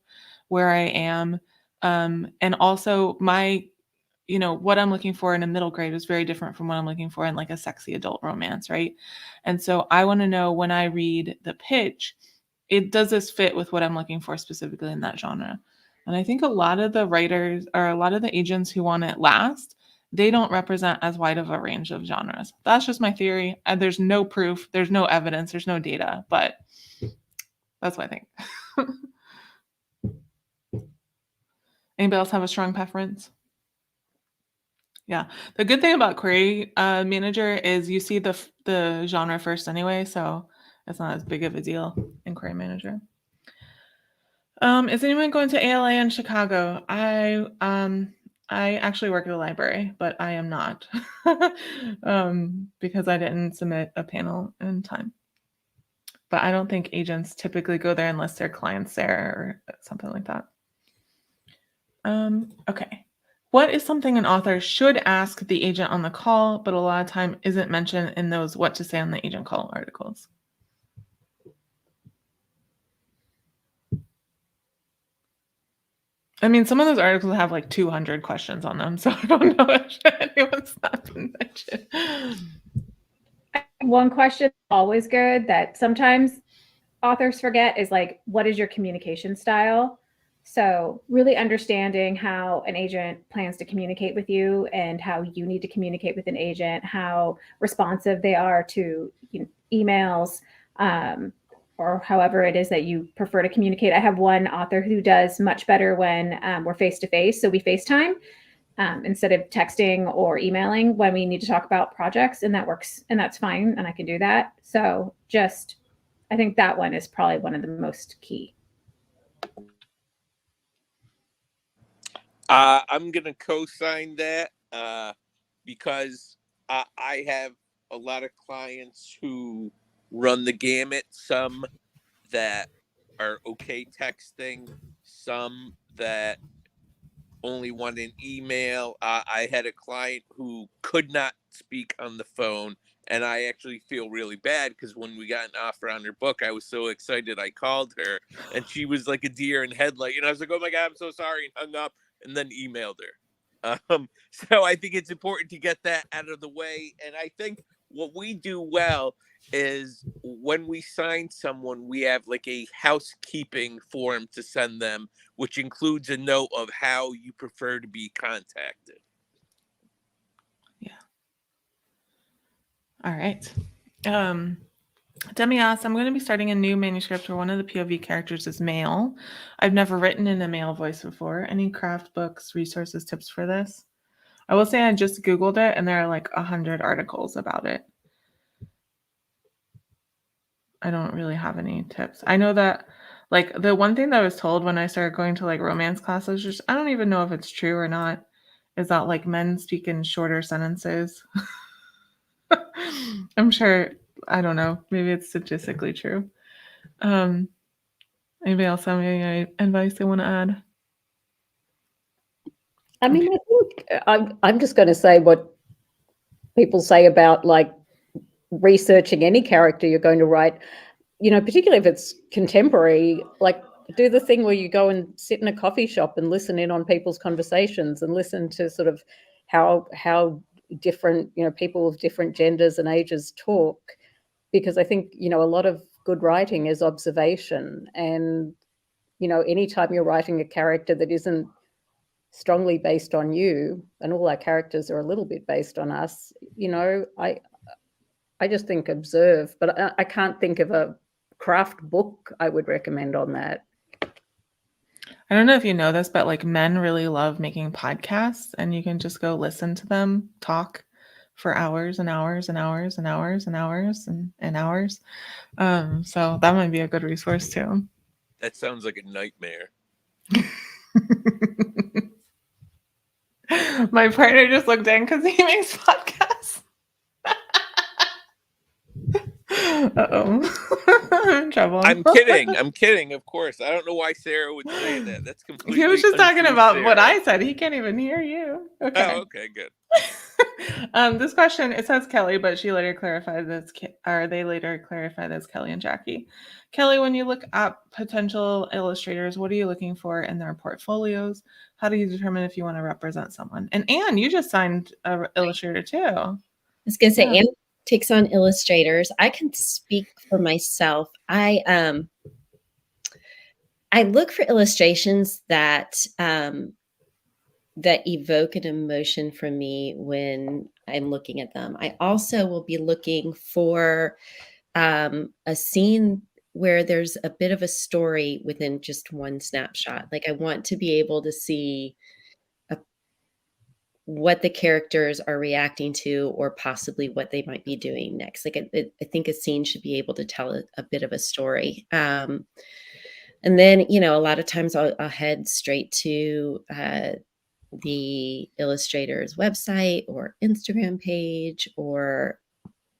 where I am. And also my, what I'm looking for in a middle grade is very different from what I'm looking for in like a sexy adult romance, right? And so I want to know, when I read the pitch, does this fit with what I'm looking for specifically in that genre? And I think a lot of the writers, or a lot of the agents who want it last, they don't represent as wide of a range of genres. That's just my theory. There's no proof, there's no evidence, there's no data, but that's what I think. Anybody else have a strong preference? Yeah. The good thing about Query Manager is you see the genre first anyway, so it's not as big of a deal in Query Manager. Is anyone going to ALA in Chicago? I actually work at a library, but I am not because I didn't submit a panel in time. But I don't think agents typically go there unless their clients there or something like that. Okay. What is something an author should ask the agent on the call, but a lot of time isn't mentioned in those what to say on the agent call articles? I mean, some of those articles have like 200 questions on them, so I don't know if anyone's not been mentioned. One question always good that sometimes authors forget is like, what is your communication style? So really understanding how an agent plans to communicate with you and how you need to communicate with an agent, how responsive they are to emails, or however it is that you prefer to communicate. I have one author who does much better when we're face-to-face. So we FaceTime instead of texting or emailing when we need to talk about projects, and that works, and that's fine, and I can do that. So I think that one is probably one of the most key. I'm gonna co-sign that because I have a lot of clients who run the gamut. Some that are okay texting, some that only want an email. I had a client who could not speak on the phone, and I actually feel really bad because when we got an offer on her book, I was so excited. I called her, and she was like a deer in headlight. And I was like, "Oh my god, I'm so sorry," and hung up, and then emailed her. So I think it's important to get that out of the way, and I think what we do well is when we sign someone, we have like a housekeeping form to send them, which includes a note of how you prefer to be contacted. Yeah. All right. Demi asks, I'm going to be starting a new manuscript where one of the POV characters is male. I've never written in a male voice before. Any craft books, resources, tips for this? I will say I just Googled it and there are like 100 articles about it. I don't really have any tips. I know that like the one thing that I was told when I started going to like romance classes, just I don't even know if it's true or not, is that like men speak in shorter sentences. I'm sure, I don't know, maybe it's statistically true. Anybody else have any advice they want to add? I mean, I think I'm just going to say what people say about like researching any character you're going to write, you know, particularly if it's contemporary, like do the thing where you go and sit in a coffee shop and listen in on people's conversations and listen to sort of how different, you know, people of different genders and ages talk, because I think, you know, a lot of good writing is observation. And, you know, anytime you're writing a character that isn't strongly based on you, and all our characters are a little bit based on us, you know, I just think observe, but I can't think of a craft book I would recommend on that. I don't know if you know this, but like men really love making podcasts, and you can just go listen to them talk for hours and hours and hours and hours and hours and hours. So that might be a good resource too. That sounds like a nightmare. My partner just looked in because he makes podcasts. Uh-oh. I'm in trouble. I'm kidding, of course. I don't know why Sarah would say that. That's completely He was just talking untrue, about Sarah. what I said. He can't even hear you. Okay. Oh, okay, good. This question, it says Kelly, but she later clarified that they later clarified that's Kelly and Jackie. Kelly, when you look at potential illustrators, what are you looking for in their portfolios? How do you determine if you want to represent someone? And Anne, you just signed an illustrator too. I was going to say, Anne takes on illustrators. I can speak for myself. I look for illustrations that that evoke an emotion from me when I'm looking at them. I also will be looking for a scene where there's a bit of a story within just one snapshot. Like I want to be able to see what the characters are reacting to, or possibly what they might be doing next. Like I think a scene should be able to tell a bit of a story. And then, you know, a lot of times I'll head straight to the illustrator's website or Instagram page or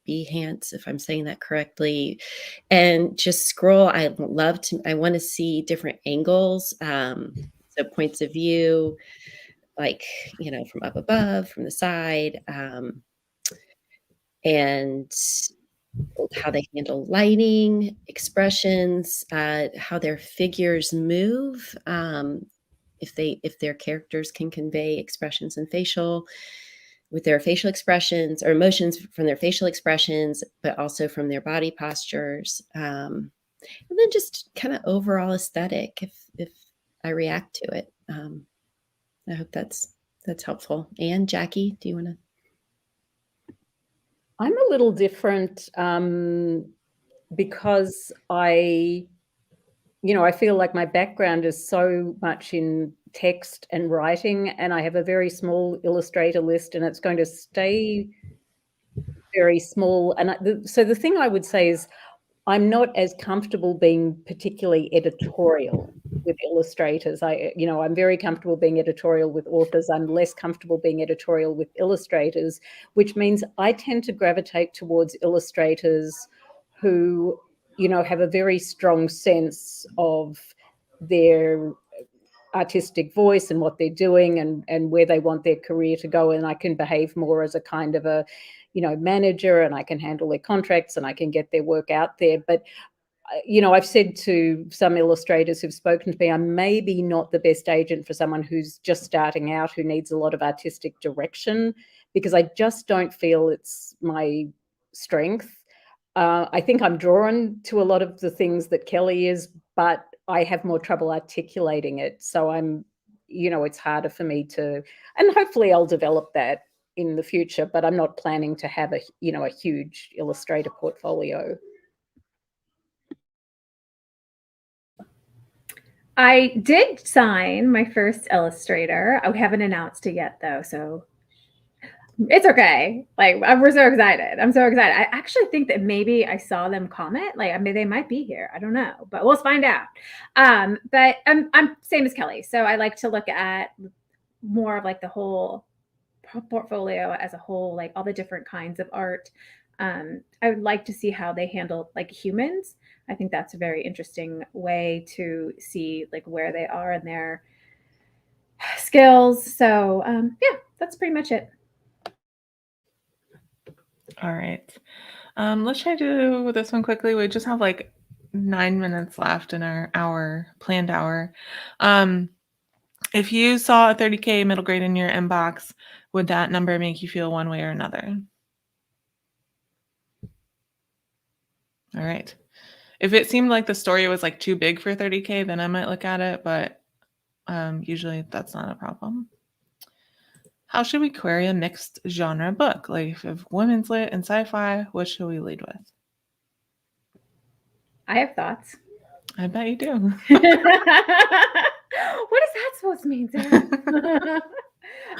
Behance, if I'm saying that correctly, and just scroll. I want to see different angles, so points of view, like, you know, from up above, from the side, and how they handle lighting, expressions, how their figures move, if their characters can convey expressions and with their facial expressions or emotions from their facial expressions, but also from their body postures, and then just kind of overall aesthetic if I react to it. I hope that's helpful. And Jackie, do you want to? I'm a little different because I feel like my background is so much in text and writing, and I have a very small illustrator list, and it's going to stay very small. And so the thing I would say is I'm not as comfortable being particularly editorial. with illustrators. I'm very comfortable being editorial with authors. I'm less comfortable being editorial with illustrators, which means I tend to gravitate towards illustrators who, have a very strong sense of their artistic voice and what they're doing and where they want their career to go. And I can behave more as a kind of a, manager, and I can handle their contracts and I can get their work out there. But I've said to some illustrators who've spoken to me, I'm maybe not the best agent for someone who's just starting out, who needs a lot of artistic direction, because I just don't feel it's my strength. I think I'm drawn to a lot of the things that Kelly is, but I have more trouble articulating it. So it's harder for me to, and hopefully I'll develop that in the future, but I'm not planning to have a huge illustrator portfolio. I did sign my first illustrator. I haven't announced it yet, though, so it's okay. Like, we're so excited. I'm so excited. I actually think that maybe I saw them comment. Like, I mean, they might be here. I don't know, but we'll find out. But I'm same as Kelly. So I like to look at more of like the whole portfolio as a whole, like all the different kinds of art. I would like to see how they handle like humans. I think that's a very interesting way to see like where they are in their skills. So yeah, that's pretty much it. All right. Let's try to do this one quickly. We just have like 9 minutes left in our planned hour. If you saw a 30K middle grade in your inbox, would that number make you feel one way or another? All right. If it seemed like the story was like too big for 30K, then I might look at it, but usually that's not a problem. How should we query a mixed genre book? Like if women's lit and sci-fi, what should we lead with? I have thoughts. I bet you do. What is that supposed to mean, Sarah?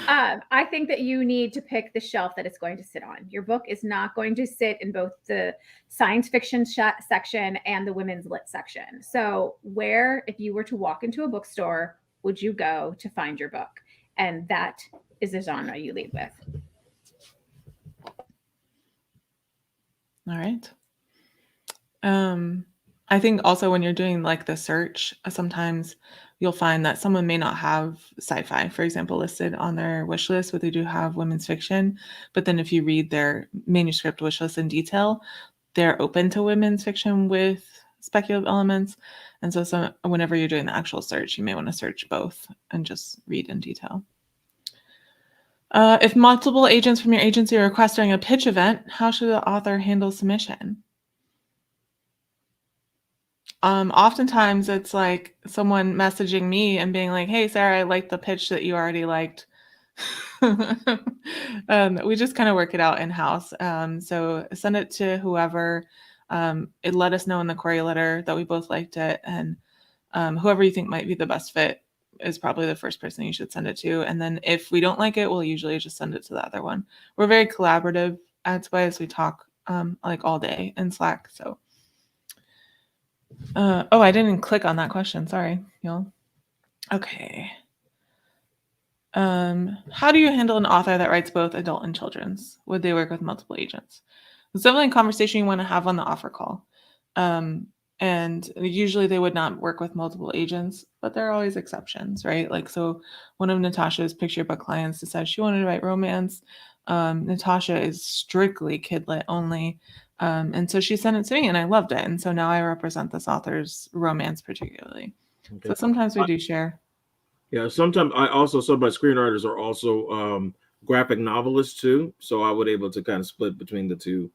I think that you need to pick the shelf that it's going to sit on. Your book is not going to sit in both the science fiction section and the women's lit section. So where, if you were to walk into a bookstore, would you go to find your book? And that is the genre you lead with. All right. I think also when you're doing like the search, sometimes you'll find that someone may not have sci-fi, for example, listed on their wish list, but they do have women's fiction. But then if you read their manuscript wish list in detail, they're open to women's fiction with speculative elements. And so whenever you're doing the actual search, you may want to search both and just read in detail. If multiple agents from your agency are requesting a pitch event, how should the author handle submission? Oftentimes it's like someone messaging me and being like, hey, Sarah, I liked the pitch that you already liked. We just kind of work it out in-house. So send it to whoever. It let us know in the query letter that we both liked it. And whoever you think might be the best fit is probably the first person you should send it to. And then if we don't like it, we'll usually just send it to the other one. We're very collaborative at Tobias. We talk like all day in Slack. So oh, I didn't click on that question. Sorry, y'all. Okay. How do you handle an author that writes both adult and children's? Would they work with multiple agents? It's definitely a conversation you want to have on the offer call. And usually they would not work with multiple agents, but there are always exceptions, right? Like, so one of Natascha's picture book clients decided she wanted to write romance. Natascha is strictly kidlit only. And so she sent it to me and I loved it. And so now I represent this author's romance particularly. Okay. So sometimes we do share. Yeah, sometimes I also, some of my screenwriters are also graphic novelists too. So I would able to kind of split between the two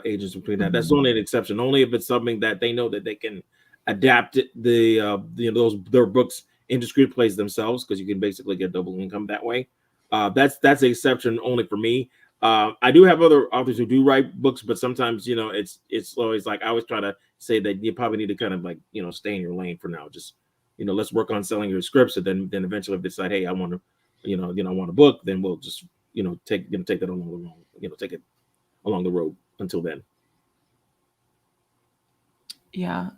agents between that. Mm-hmm. That's only an exception, only if it's something that they know that they can adapt their books into screenplays themselves, because you can basically get double income that way. That's an exception only for me. I do have other authors who do write books, but sometimes, it's always like, I always try to say that you probably need to kind of like, stay in your lane for now. Just, let's work on selling your scripts. And then eventually if they decide, hey, I want to, I want a book, then we'll just, take that along, take it along the road until then. Yeah.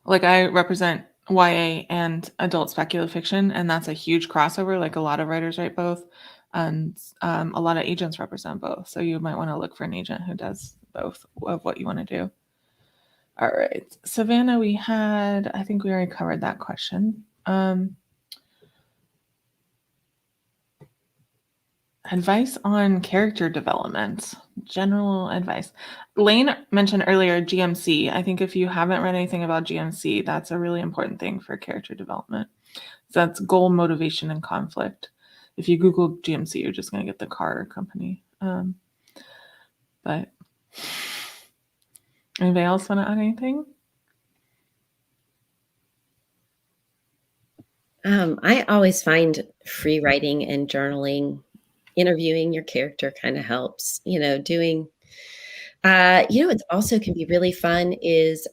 Like I represent YA and adult speculative fiction, and that's a huge crossover. Like a lot of writers write both, and a lot of agents represent both. So you might want to look for an agent who does both of what you want to do. All right, Savannah, I think we already covered that question. Advice on character development, general advice. Lane mentioned earlier GMC. I think if you haven't read anything about GMC, that's a really important thing for character development. So that's goal, motivation, and conflict. If you Google GMC, you're just going to get the car company. But anybody else want to add anything? I always find free writing and journaling, interviewing your character kind of helps, doing, it also can be really fun is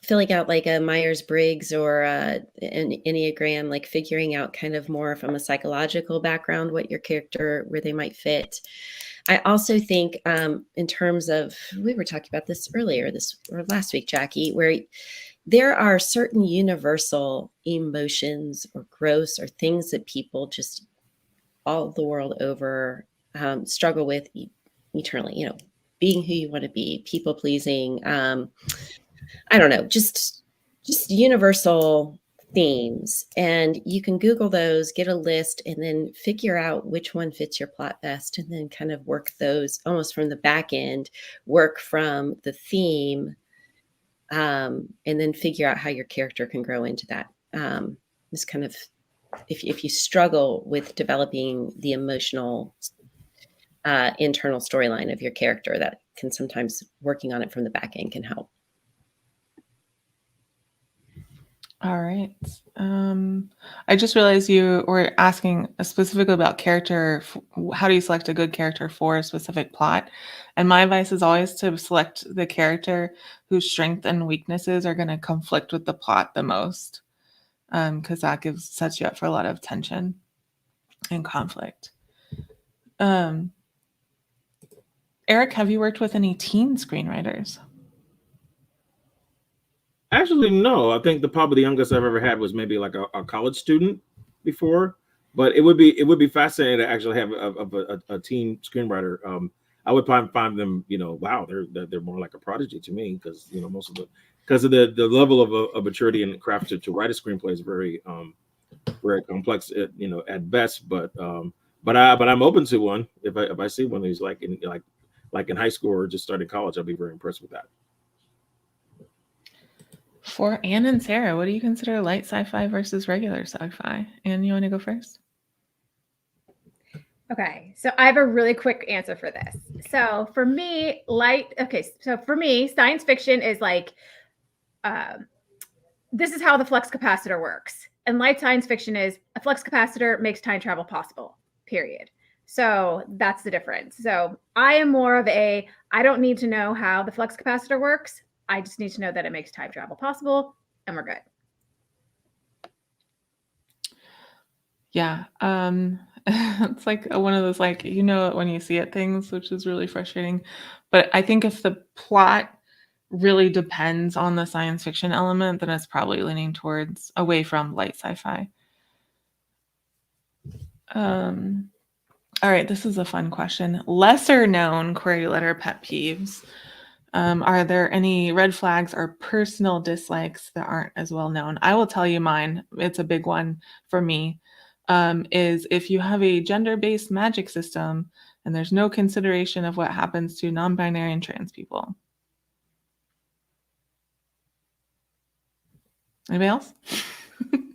filling out like a Myers-Briggs or an Enneagram, like figuring out kind of more from a psychological background what your character, where they might fit. I also think in terms of, we were talking about this earlier or last week, Jackie, where there are certain universal emotions or growths or things that people just all the world over struggle with eternally, being who you want to be, people pleasing, I don't know, just universal themes. And you can Google those, get a list, and then figure out which one fits your plot best, and then kind of work those almost from the back end, work from the theme, and then figure out how your character can grow into that. This kind of, if you struggle with developing the emotional internal storyline of your character, that can sometimes working on it from the back end can help. All right. I just realized you were asking specifically about character. How do you select a good character for a specific plot? And my advice is always to select the character whose strengths and weaknesses are going to conflict with the plot the most, because that sets you up for a lot of tension and conflict. Eric, have you worked with any teen screenwriters? Actually, no. I think probably the youngest I've ever had was maybe like a college student before. But it would be fascinating to actually have a teen screenwriter. I would find them, wow, they're more like a prodigy to me, because because of the level of maturity and craft to write a screenplay is very complex, at best. But I'm open to one if I see one who's like in high school or just starting college. I'll be very impressed with that. For Anne and Sarah, what do you consider light sci-fi versus regular sci-fi? Anne, you want to go first? Okay, so I have a really quick answer for this. So for me, science fiction is like, this is how the flux capacitor works. And light science fiction is a flux capacitor makes time travel possible, period. So that's the difference. So I am more of I don't need to know how the flux capacitor works. I just need to know that it makes time travel possible, and we're good. Yeah. It's like one of those, like, when you see it things, which is really frustrating. But I think if the plot really depends on the science fiction element, then it's probably leaning away from light sci-fi. All right, this is a fun question. Lesser known query letter pet peeves. Are there any red flags or personal dislikes that aren't as well known? I will tell you mine. It's a big one for me. Is if you have a gender-based magic system and there's no consideration of what happens to non-binary and trans people. Anybody else?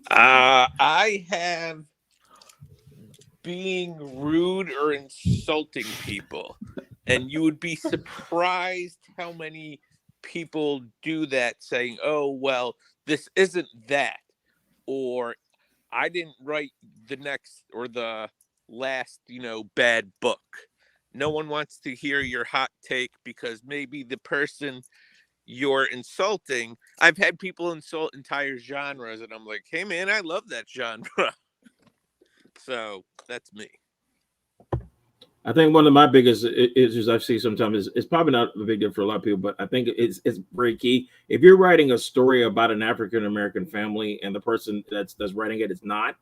I have being rude or insulting people. And you would be surprised how many people do that, saying, oh, well, this isn't that. Or I didn't write the next or the last, bad book. No one wants to hear your hot take because maybe the person you're insulting, I've had people insult entire genres and I'm like, hey man, I love that genre. So that's me. I think one of my biggest issues I see sometimes is it's probably not a big deal for a lot of people, but I think it's very key. If you're writing a story about an African American family and the person that's writing it is not,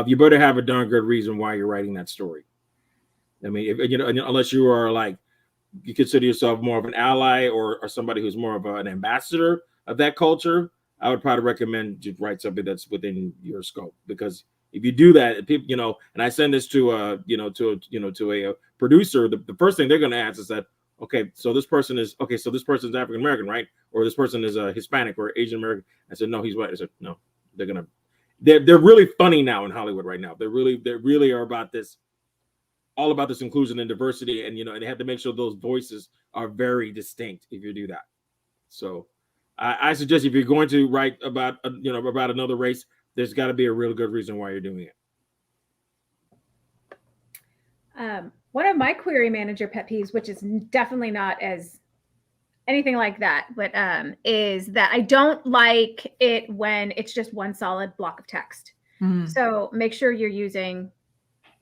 you better have a darn good reason why you're writing that story. I mean, if, you know, unless you are like, you consider yourself more of an ally or somebody who's more of an ambassador of that culture, I would probably recommend you write something that's within your scope, because if you do that, people, you know, and I send this to a producer, the first thing they're going to ask is that, okay, so this person is African American, right? Or this person is a Hispanic or Asian American. I said, no, he's white. I said, no, they're really funny now in Hollywood right now. They really are about this, all about this inclusion and diversity, and and they have to make sure those voices are very distinct if you do that. So I suggest if you're going to write about about another race, there's got to be a real good reason why you're doing it. One of my query manager pet peeves, which is definitely not as anything like that, but is that I don't like it when it's just one solid block of text. So make sure you're using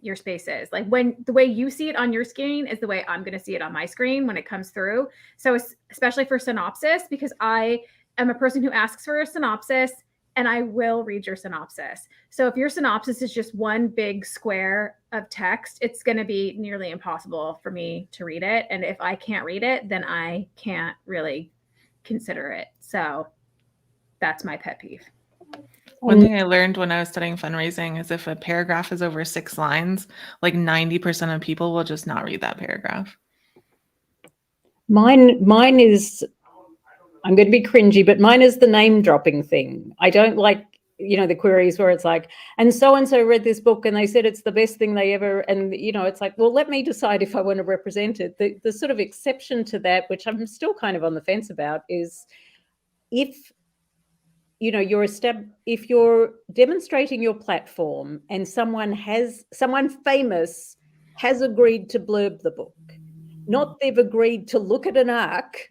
your spaces. Like when the way you see it on your screen is the way I'm going to see it on my screen when it comes through. So especially for synopsis, because I am a person who asks for a synopsis and I will read your synopsis. So if your synopsis is just one big square of text, it's going to be nearly impossible for me to read it. And if I can't read it, then I can't really consider it. So that's my pet peeve. One thing I learned when I was studying fundraising is if a paragraph is over 6 lines, like 90% of people will just not read that paragraph. Mine is, I'm going to be cringy, but mine is the name dropping thing. I don't like, the queries where it's like, and so read this book and they said it's the best thing they ever, and, it's like, well, let me decide if I want to represent it. The sort of exception to that, which I'm still kind of on the fence about, is if if you're demonstrating your platform and someone famous has agreed to blurb the book, not they've agreed to look at an arc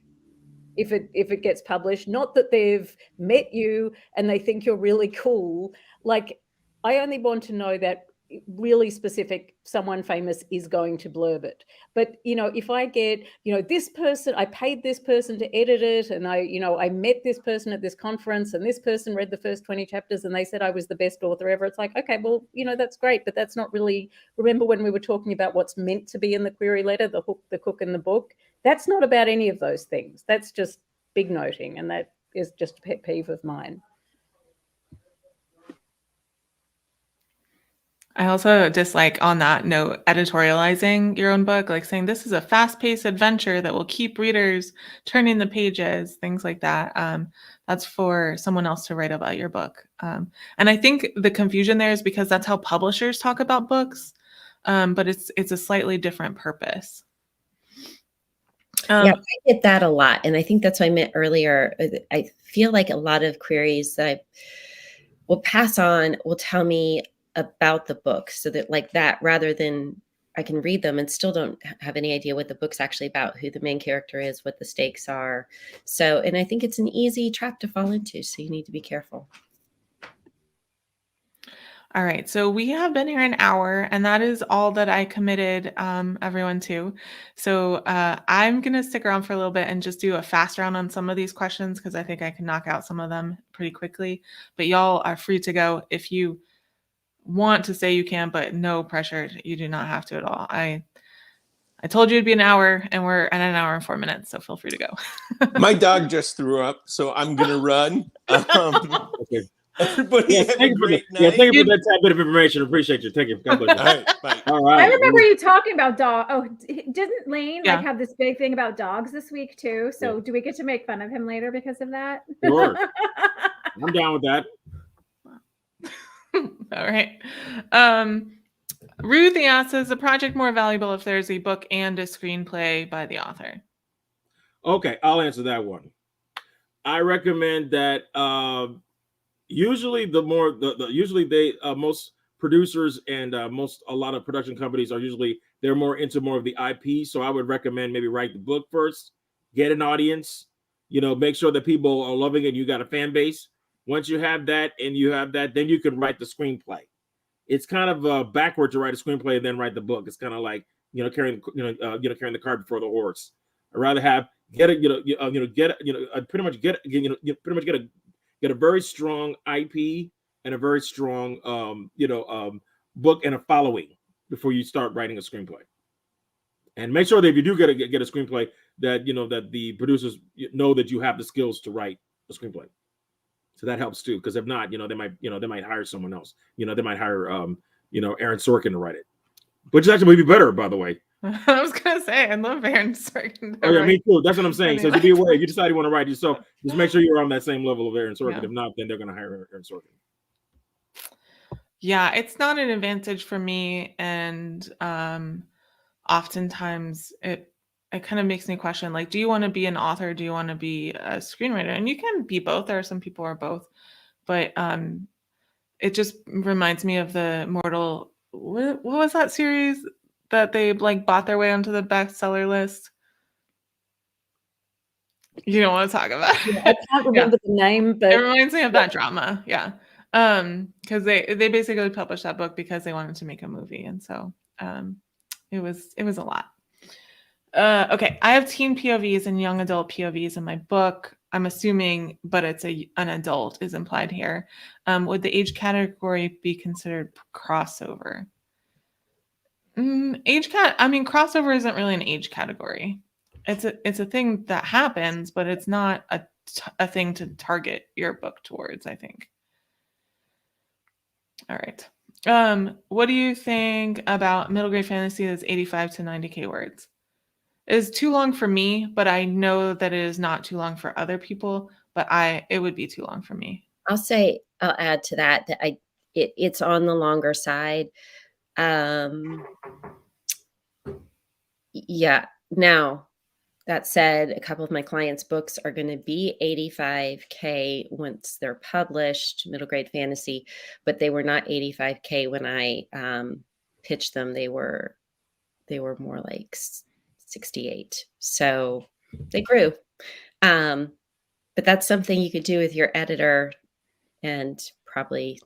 if it gets published, not that they've met you and they think you're really cool. Like, I only want to know that really specific someone famous is going to blurb it. But if I get this person, I paid this person to edit it, and I met this person at this conference and this person read the first 20 chapters and they said I was the best author ever. It's like, okay, well, that's great, but that's not really, remember when we were talking about what's meant to be in the query letter, the hook, the cook, and the book? That's not about any of those things. That's just big noting, and that is just a pet peeve of mine. I also dislike, on that note, editorializing your own book, like saying this is a fast-paced adventure that will keep readers turning the pages, things like that. That's for someone else to write about your book. And I think the confusion there is because that's how publishers talk about books, but it's a slightly different purpose. Yeah, I get that a lot. And I think that's what I meant earlier. I feel like a lot of queries that I will pass on will tell me about the book, so that like that, rather than I can read them and still don't have any idea what the book's actually about, who the main character is, what the stakes are. So, and I think it's an easy trap to fall into. So you need to be careful. All right, so we have been here an hour, and that is all that I committed everyone to. So I'm going to stick around for a little bit and just do a fast round on some of these questions, because I think I can knock out some of them pretty quickly. But y'all are free to go if you want to say you can, but no pressure. You do not have to at all. I told you it'd be an hour, and we're at an hour and 4 minutes, so feel free to go. My dog just threw up, so I'm going to run. Okay. Everybody have a great night. Yeah, thank you for that bit of information. Appreciate you. Thank you. God bless you. All right, bye. All right. I remember you talking about dog. Oh, didn't Lane Yeah. have this big thing about dogs this week too? So do we get to make fun of him later because of that? Sure. I'm down with that. All right. Ruthie asks, is the project more valuable if there's a book and a screenplay by the author? Okay, I'll answer that one. I recommend that usually most producers and a lot of production companies are they're more into more of the IP. So I would recommend maybe write the book first, get an audience, make sure that people are loving it. You got a fan base. Once you have that, then you can write the screenplay. it's kind of backward to write a screenplay and then write the book. It's kind of like carrying carrying the cart before the horse. I'd rather have pretty much get a very strong IP and a very strong book and a following before you start writing a screenplay. And make sure that if you do get a screenplay, that that the producers know that you have the skills to write a screenplay. So that helps too, because if not, they might hire someone else. They might hire Aaron Sorkin to write it, which actually would be better, by the way. I was gonna say I love Aaron Sorkin. Oh yeah, me too. That's what I'm saying. So to be aware, if you decide you want to write, just make sure you're on that same level of Aaron Sorkin. Yeah. If not, then they're gonna hire Aaron Sorkin. Yeah, it's not an advantage for me, and oftentimes it kind of makes me question, like, do you want to be an author? Do you want to be a screenwriter? And you can be both. There are some people who are both, but it just reminds me of the Mortal. What was that series that they like bought their way onto the bestseller list? You don't want to talk about it. Yeah, I can't remember the name, but it reminds me of that drama. Yeah. Because they basically published that book because they wanted to make a movie. And so it was a lot. Okay, I have teen POVs and young adult POVs in my book. I'm assuming, but it's an adult is implied here. Would the age category be considered crossover? Crossover isn't really an age category. It's a thing that happens, but it's not a thing to target your book towards, I think. All right. What do you think about middle grade fantasy that's 85 to 90K words? It is too long for me, but I know that it is not too long for other people, but it would be too long for me. I'll add to that it's on the longer side. Yeah. Now, that said, a couple of my clients' books are going to be 85K once they're published, middle grade fantasy, but they were not 85K when I pitched them. They were more like 68. So they grew. But that's something you could do with your editor, and probably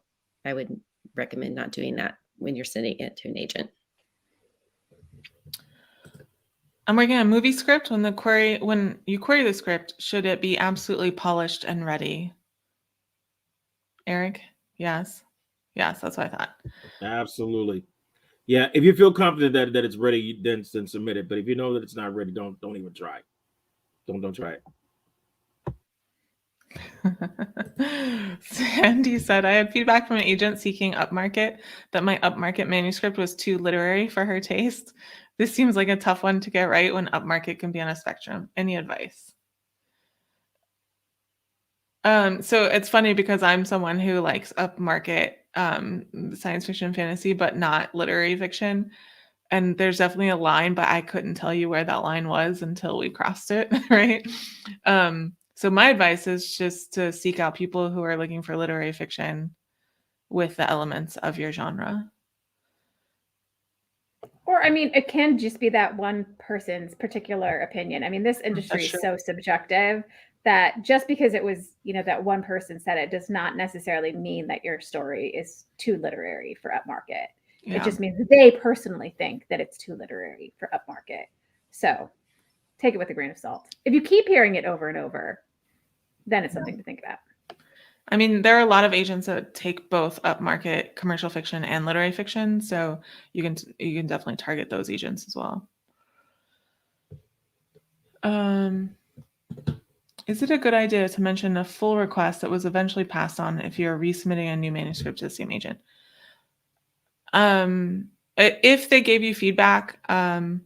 I would recommend not doing that when you're sending it to an agent. I'm working on a movie script. When you query the script, should it be absolutely polished and ready? Eric? Yes, that's what I thought. Absolutely. Yeah, if you feel confident that it's ready, then submit it. But if you know that it's not ready, don't even try. Don't try it. Sandy said, I had feedback from an agent seeking upmarket that my upmarket manuscript was too literary for her taste. This seems like a tough one to get right when upmarket can be on a spectrum. Any advice? So it's funny because I'm someone who likes upmarket science fiction, fantasy, but not literary fiction. And there's definitely a line, but I couldn't tell you where that line was until we crossed it, right? So my advice is just to seek out people who are looking for literary fiction with the elements of your genre. Or, it can just be that one person's particular opinion. This industry is so subjective that just because it was, that one person said it does not necessarily mean that your story is too literary for upmarket. Yeah. It just means that they personally think that it's too literary for upmarket. So take it with a grain of salt. If you keep hearing it over and over, then it's something to think about. There are a lot of agents that take both upmarket commercial fiction and literary fiction, so you can definitely target those agents as well. Is it a good idea to mention a full request that was eventually passed on if you're resubmitting a new manuscript to the same agent? If they gave you feedback, then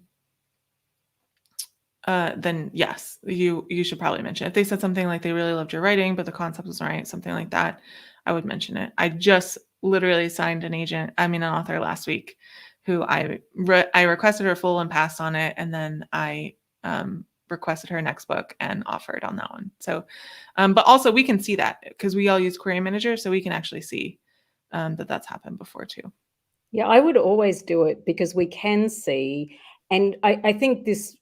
yes, you should probably mention it. If they said something like they really loved your writing, but the concept wasn't right, something like that, I would mention it. I just literally signed an author last week who I requested her full and passed on it. And then I requested her next book and offered on that one. So, but also we can see that because we all use Query Manager. So we can actually see that that's happened before too. Yeah, I would always do it because we can see. And I think this,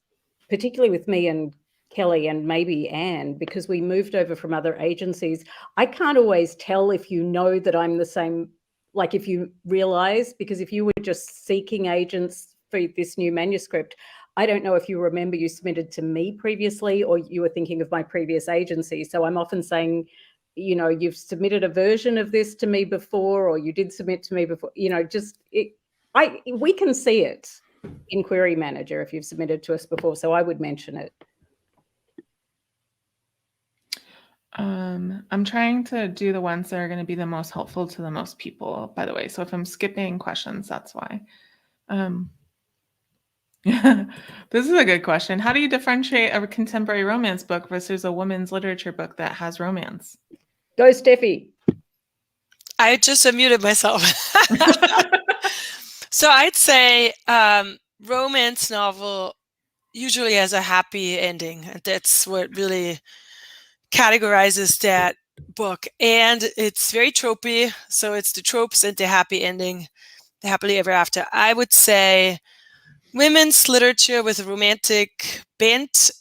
particularly with me and Kelly and maybe Anne, because we moved over from other agencies, I can't always tell if you know that I'm the same like if you realize, because if you were just seeking agents for this new manuscript, I don't know if you remember you submitted to me previously or you were thinking of my previous agency. So I'm often saying, you know, you've submitted a version of this to me before, or you did submit to me before, you know, we can see it in Query Manager if you've submitted to us before. So I would mention it. I'm trying to do the ones that are going to be the most helpful to the most people, by the way. So if I'm skipping questions, that's why. This is a good question. How do you differentiate a contemporary romance book versus a women's literature book that has romance? Go, Steffi. I just unmuted myself. So I'd say romance novel usually has a happy ending. That's what really categorizes that book. And it's very tropey. So it's the tropes and the happy ending, the happily ever after. I would say women's literature with a romantic bent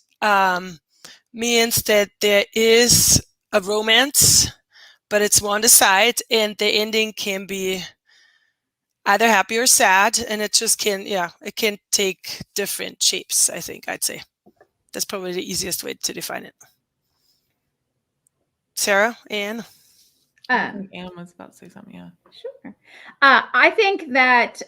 means that there is a romance, but it's one side, and the ending can be either happy or sad, and it just can, it can take different shapes, I think, I'd say. That's probably the easiest way to define it. Sarah, Anne? Anne was about to say something, yeah. Sure. I think that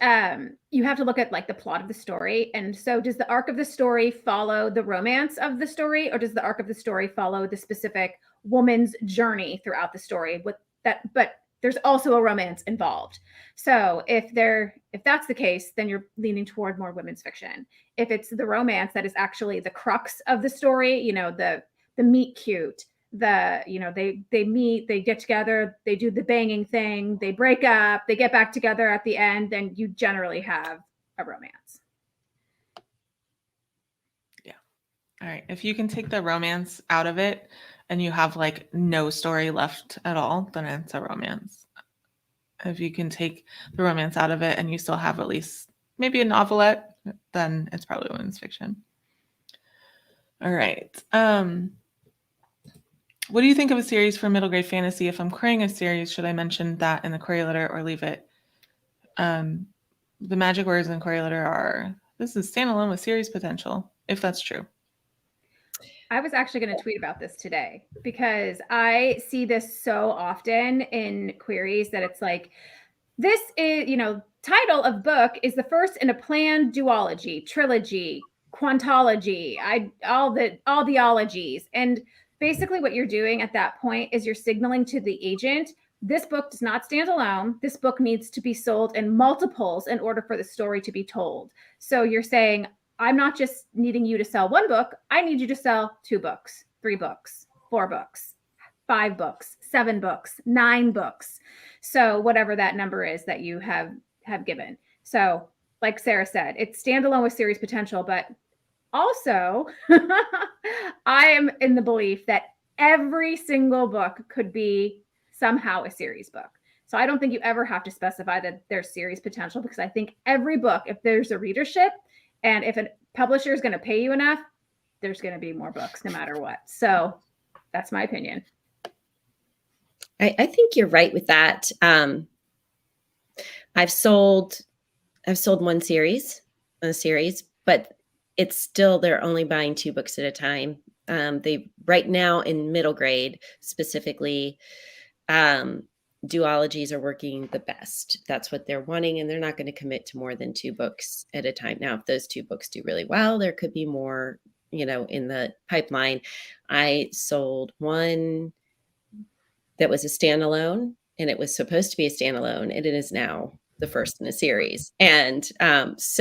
you have to look at like the plot of the story. And so does the arc of the story follow the romance of the story, or does the arc of the story follow the specific woman's journey throughout the story with that? But there's also a romance involved. So if that's the case, then you're leaning toward more women's fiction. If it's the romance that is actually the crux of the story, you know, the meet cute, they meet, they get together, they do the banging thing, they break up, they get back together at the end, then you generally have a romance. Yeah. All right. If you can take the romance out of it and you have like no story left at all, then it's a romance. If you can take the romance out of it and you still have at least maybe a novelette, then it's probably women's fiction. All right. What do you think of a series for middle grade fantasy? If I'm querying a series, should I mention that in the query letter or leave it? The magic words in query letter are, this is standalone with series potential, if that's true. I was actually going to tweet about this today because I see this so often in queries that it's like, this is, title of book is the first in a planned duology, trilogy, quantology, all the ologies. And basically what you're doing at that point is you're signaling to the agent, this book does not stand alone. This book needs to be sold in multiples in order for the story to be told. So you're saying, I'm not just needing you to sell one book. I need you to sell 2 books, 3 books, 4 books, 5 books, 7 books, 9 books. So whatever that number is that you have given. So like Sarah said, it's standalone with series potential, but also I am in the belief that every single book could be somehow a series book. So I don't think you ever have to specify that there's series potential, because I think every book, if there's a readership, and if a publisher is going to pay you enough, there's going to be more books no matter what. So that's my opinion. I think you're right with that. I've sold one series, but it's still, they're only buying 2 books at a time. They right now in middle grade specifically, duologies are working the best. That's what they're wanting, and they're not going to commit to more than 2 books at a time. Now, if those 2 books do really well, there could be more, in the pipeline. I sold one that was a standalone, and it was supposed to be a standalone, and it is now the first in a series. And it's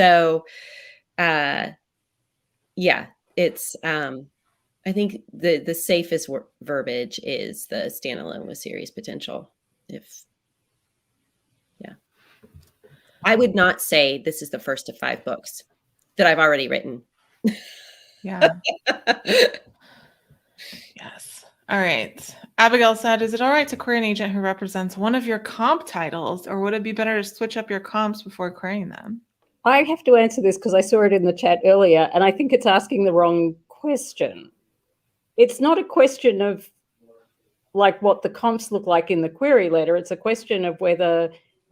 I think the safest verbiage is the standalone with series potential. I would not say this is the first of 5 books that I've already written. Yeah. Yes. All right. Abigail said, is it all right to query an agent who represents one of your comp titles, or would it be better to switch up your comps before querying them? I have to answer this because I saw it in the chat earlier, and I think it's asking the wrong question. It's not a question of like what the comps look like in the query letter. It's a question of whether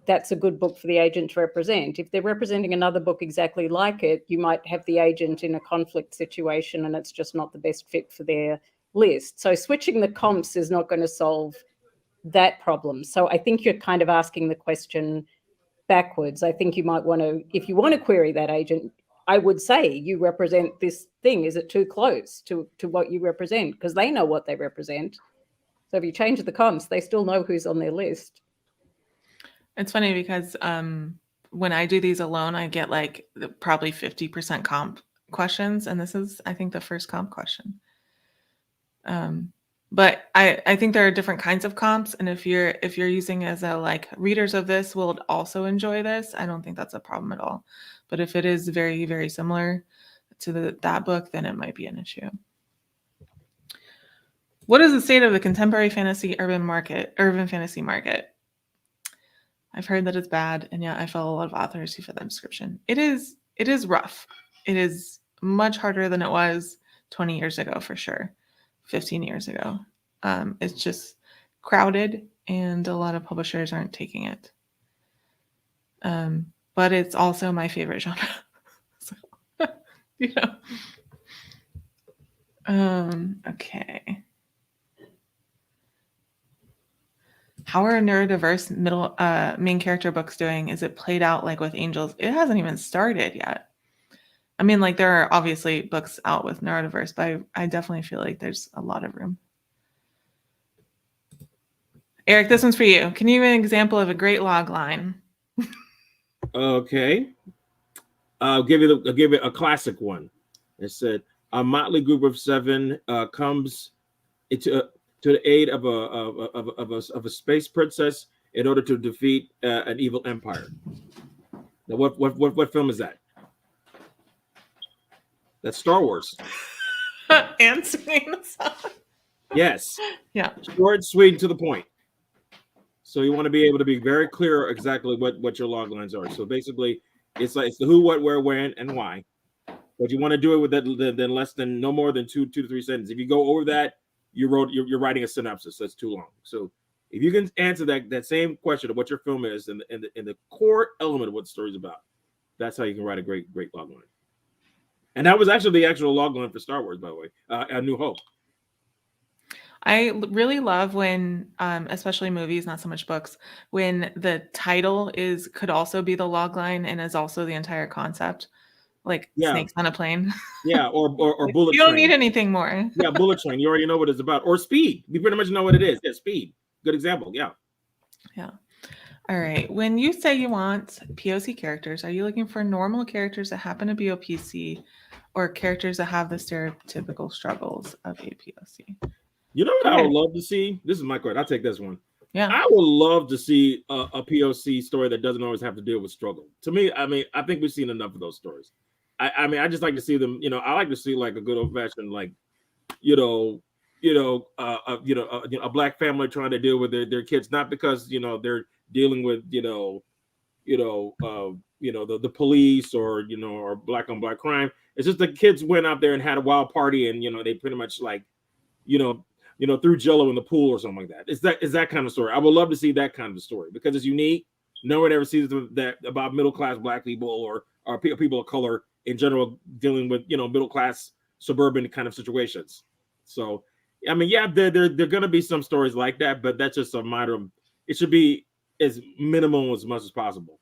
that's a good book for the agent to represent. If they're representing another book exactly like it, you might have the agent in a conflict situation and it's just not the best fit for their list. So switching the comps is not going to solve that problem. So I think you're kind of asking the question backwards. I think you might want to, if you want to query that agent, I would say you represent this thing. Is it too close to what you represent? Because they know what they represent. So if you change the comps, they still know who's on their list. It's funny because when I do these alone, I get like probably 50% comp questions. And this is, I think, the first comp question. But I think there are different kinds of comps. And if you're using as a like readers of this will also enjoy this, I don't think that's a problem at all. But if it is very, very similar to that book, then it might be an issue. What is the state of the contemporary fantasy urban fantasy market? I've heard that it's bad, and yet I follow a lot of authors who fit that description. It is rough. It is much harder than it was 20 years ago, for sure. 15 years ago. It's just crowded, and a lot of publishers aren't taking it. But it's also my favorite genre. So, you know. Okay. How are neurodiverse main character books doing? Is it played out like with Angels? It hasn't even started yet. I mean, like there are obviously books out with neurodiverse, but I definitely feel like there's a lot of room. Eric, this one's for you. Can you give an example of a great log line? Okay. I'll give you a classic one. It said a motley group of 7 comes to the aid of a space princess in order to defeat an evil empire. Now, what film is that? That's Star Wars. Answering the song. Yes. Yeah. Short, sweet, and to the point. So you want to be able to be very clear exactly what your log lines are. So basically, it's the who, what, where, when, and why. But you want to do it with that no more than two to three sentences. If you go over that, you're writing a synopsis. That's too long. So if you can answer that same question of what your film is and the core element of what the story's about, that's how you can write a great log line. And that was actually the actual log line for Star Wars, by the way, A New Hope. I really love when, especially movies, not so much books, when the title could also be the log line and is also the entire concept, like Snakes on a Plane. Yeah, or Bullet Train. You don't need anything more. Yeah, Bullet Train. You already know what it's about. Or Speed. You pretty much know what it is. Yeah, Speed. Good example. Yeah. Yeah. All right. When you say you want POC characters, are you looking for normal characters that happen to be OPC or characters that have the stereotypical struggles of a POC? You know what I would love to see? This is my question. I'll take this one. Yeah. I would love to see a POC story that doesn't always have to deal with struggle. To me, I mean, I think we've seen enough of those stories. I mean, I just like to see them. You know, I like to see like a good old fashioned, like, a black family trying to deal with their kids, not because they're dealing with the police or black on black crime. It's just the kids went out there and had a wild party, and they pretty much like threw Jello in the pool or something like that. Is that kind of story? I would love to see that kind of story because it's unique. No one ever sees that about middle class black people or people of color in general dealing with middle class suburban kind of situations. So I mean, yeah, there going to be some stories like that, but that's just a matter of it should be as minimal as much as possible.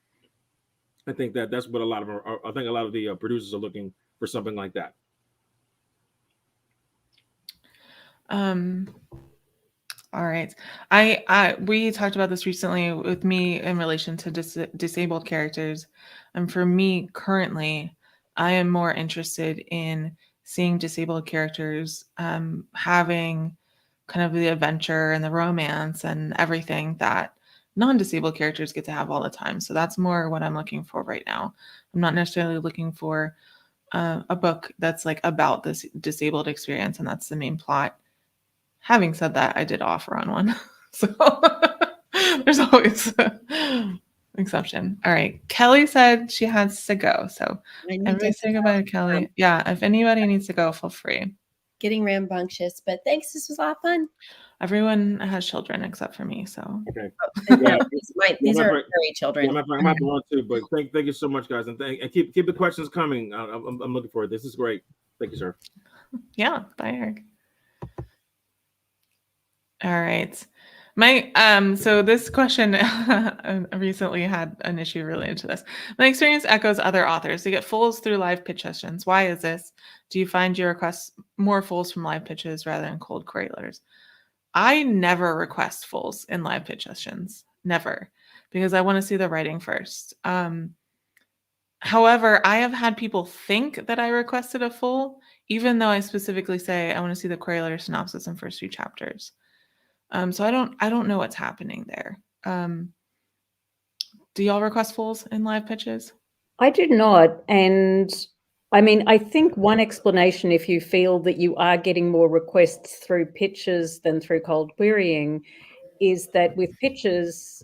I think that's what I think a lot of the producers are looking for, something like that. All right. We talked about this recently with me in relation to disabled characters. And for me currently, I am more interested in seeing disabled characters having kind of the adventure and the romance and everything that non-disabled characters get to have all the time. So that's more what I'm looking for right now. I'm not necessarily looking for a book that's like about this disabled experience and that's the main plot. Having said that, I did offer on one. So there's always an exception. All right. Kelly said she has to go. So everybody say goodbye to Kelly. Yeah. If anybody needs to go, feel free. Getting rambunctious, but thanks. This was a lot of fun. Everyone has children except for me. So Okay. No, these are very children. I'm about to run too, but thank you so much, guys, and keep the questions coming. I'm looking forward. This is great. Thank you, sir. Yeah, bye, Eric. All right. So this question I recently had an issue related to this. My experience echoes other authors. You get fulls through live pitch sessions. Why is this? Do you find you request more fulls from live pitches rather than cold query letters? I never request fulls in live pitch sessions. Never. Because I want to see the writing first. However, I have had people think that I requested a full, even though I specifically say I want to see the query letter synopsis and first few chapters. So I don't know what's happening there. Do y'all request fulls in live pitches? I do not. And I mean, I think one explanation, if you feel that you are getting more requests through pitches than through cold querying, is that with pitches,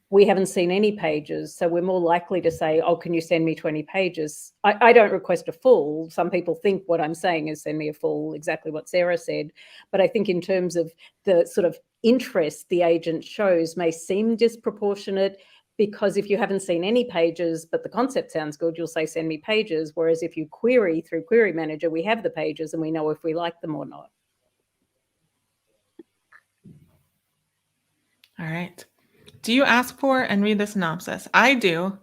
we haven't seen any pages. So we're more likely to say, oh, can you send me 20 pages? I don't request a full. Some people think what I'm saying is send me a full, exactly what Sarah said. But I think in terms of the sort of interest the agent shows may seem disproportionate, because if you haven't seen any pages, but the concept sounds good, you'll say, send me pages. Whereas if you query through Query Manager, we have the pages and we know if we like them or not. All right. Do you ask for and read the synopsis? I do.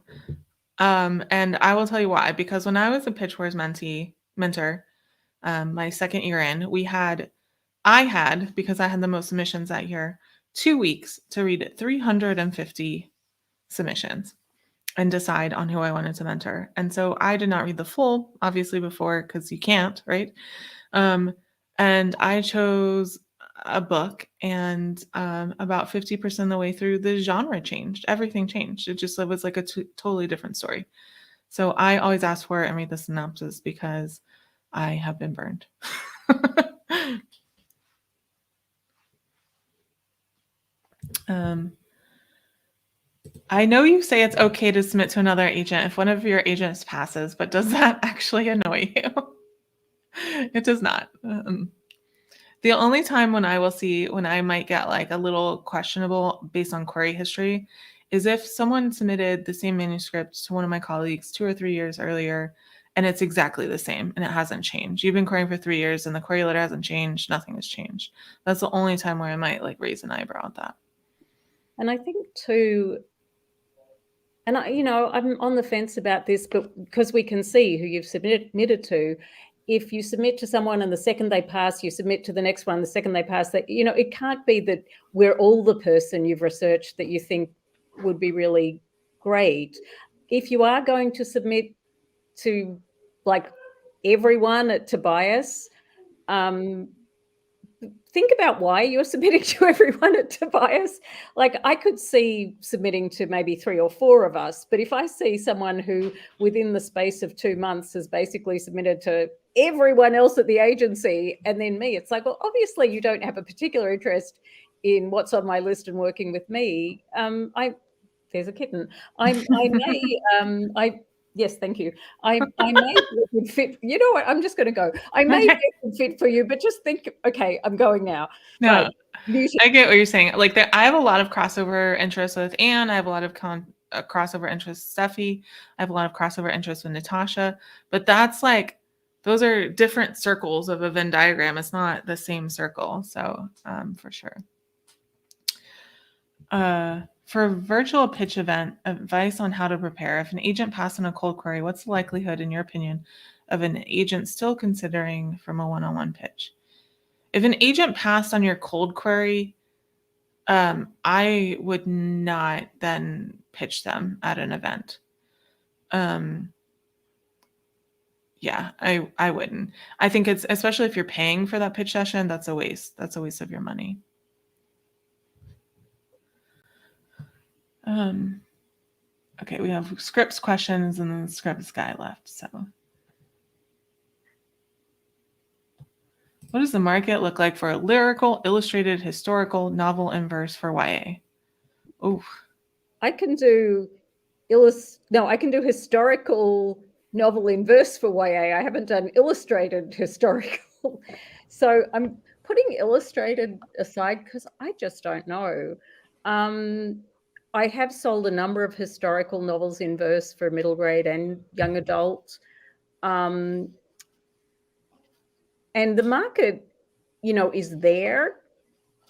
And I will tell you why. Because when I was a Pitch Wars mentor, my second year in, I had, because I had the most submissions that year, 2 weeks to read 350 submissions and decide on who I wanted to mentor. And so I did not read the full, obviously, before, because you can't, right? And I chose a book, and about 50% of the way through, the genre changed. Everything changed. It was like a totally different story. So I always ask for it and read the synopsis because I have been burned. I know you say it's okay to submit to another agent if one of your agents passes, but does that actually annoy you? It does not. The only time when I might get like a little questionable based on query history is if someone submitted the same manuscript to one of my colleagues 2 or 3 years earlier, and it's exactly the same and it hasn't changed. You've been querying for 3 years and the query letter hasn't changed. Nothing has changed. That's the only time where I might like raise an eyebrow at that. And I think too, and I'm on the fence about this, but because we can see who you've submitted to, if you submit to someone and the second they pass, you submit to the next one, the second they pass, that, it can't be that we're all the person you've researched that you think would be really great. If you are going to submit to like everyone at Tobias, think about why you're submitting to everyone at Tobias. Like, I could see submitting to maybe 3 or 4 of us, but if I see someone who within the space of 2 months has basically submitted to everyone else at the agency and then me, it's like, well, obviously you don't have a particular interest in what's on my list and working with me. There's a kitten. Yes, thank you. I may be a good fit. You know what? I'm just going to go. I may be a good fit for you, but just think, okay, I'm going now. No, right. I get what you're saying. Like, I have a lot of crossover interests with Anne. I have a lot of crossover interests with Steffi. I have a lot of crossover interests with Natascha. But that's like, those are different circles of a Venn diagram. It's not the same circle. So for sure. For a virtual pitch event, advice on how to prepare. If an agent passed on a cold query, what's the likelihood, in your opinion, of an agent still considering from a one-on-one pitch? If an agent passed on your cold query, I would not then pitch them at an event. Yeah, I wouldn't. I think it's, especially if you're paying for that pitch session, that's a waste. That's a waste of your money. Okay, we have scripts questions and then scripts guy left. So what does the market look like for a lyrical, illustrated, historical novel in verse for YA? Oh, I can do historical novel in verse for YA. I haven't done illustrated historical. So I'm putting illustrated aside because I just don't know. I have sold a number of historical novels in verse for middle grade and young adult. And the market, is there.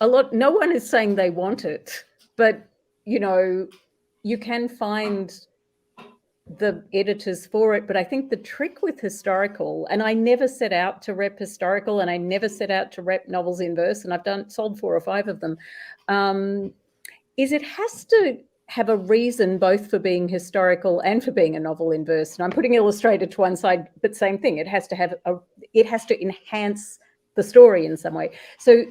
No one is saying they want it, but, you can find the editors for it. But I think the trick with historical, and I never set out to rep historical, and I never set out to rep novels in verse, and I've sold 4 or 5 of them, is it has to have a reason both for being historical and for being a novel in verse. And I'm putting illustrated to one side, but same thing. It has to enhance the story in some way. So,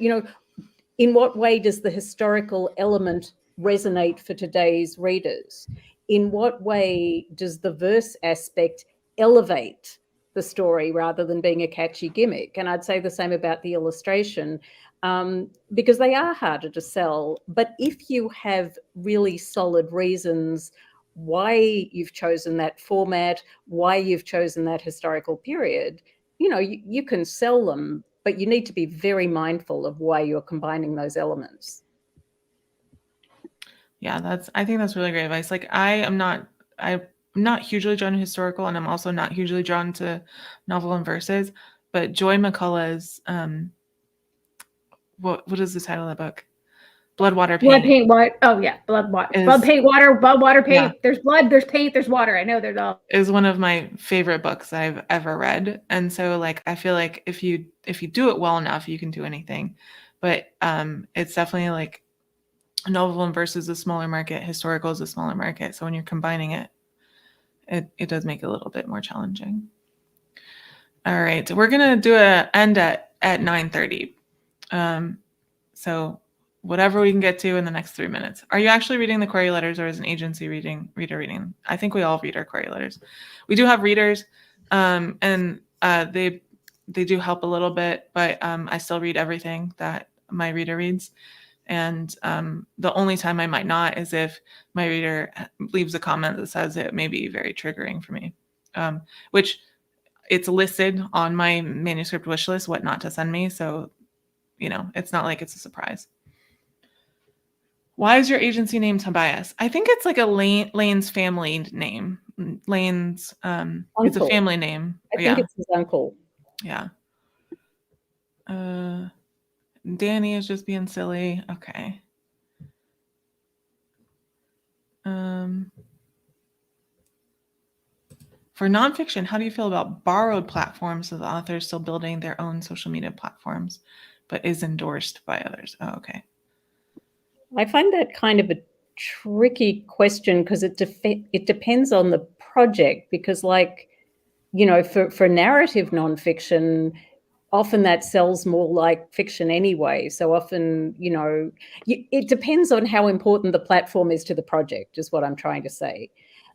in what way does the historical element resonate for today's readers? In what way does the verse aspect elevate the story rather than being a catchy gimmick? And I'd say the same about the illustration, because they are harder to sell. But if you have really solid reasons why you've chosen that format, why you've chosen that historical period, you can sell them, but you need to be very mindful of why you're combining those elements. Yeah, I think that's really great advice. Like I'm not hugely drawn to historical, and I'm also not hugely drawn to novel and verses, but Joy McCullough's what is the title of the book? Blood, Water, Paint. Blood, paint, water. Oh yeah, blood, water. Blood, paint, water. Blood, water, paint. Yeah. There's blood, there's paint, there's water. I know there's all. Is one of my favorite books I've ever read, and so like I feel like if you do it well enough, you can do anything. But it's definitely like novel and verse is a smaller market, historical is a smaller market. So when you're combining it, it does make it a little bit more challenging. All right, we're gonna do a end at 9:30. So whatever we can get to in the next 3 minutes. Are you actually reading the query letters, or is an agency reader reading? I think we all read our query letters. We do have readers, and they do help a little bit, but I still read everything that my reader reads. And the only time I might not is if my reader leaves a comment that says it may be very triggering for me, which it's listed on my manuscript wish list, what not to send me. So, it's not like it's a surprise. Why is your agency named Tobias? I think it's like a Lane's family name. Lane's, it's a family name. I think it's his uncle. Yeah. Danny is just being silly. Okay. For nonfiction, how do you feel about borrowed platforms of the authors still building their own social media platforms, but is endorsed by others? Oh, okay. I find that kind of a tricky question because it depends on the project. Because, for narrative nonfiction, often that sells more like fiction anyway. So often, it depends on how important the platform is to the project, is what I'm trying to say.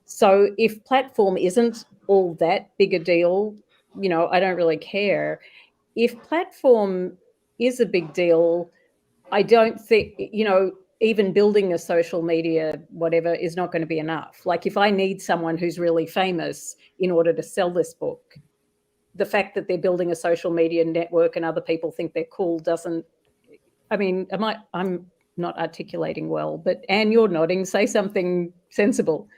So if platform isn't all that big a deal, I don't really care. If platform is a big deal, I don't think, even building a social media, whatever, is not going to be enough. Like if I need someone who's really famous in order to sell this book, the fact that they're building a social media network and other people think they're cool doesn't, I'm not articulating well, but Anne, you're nodding, say something sensible.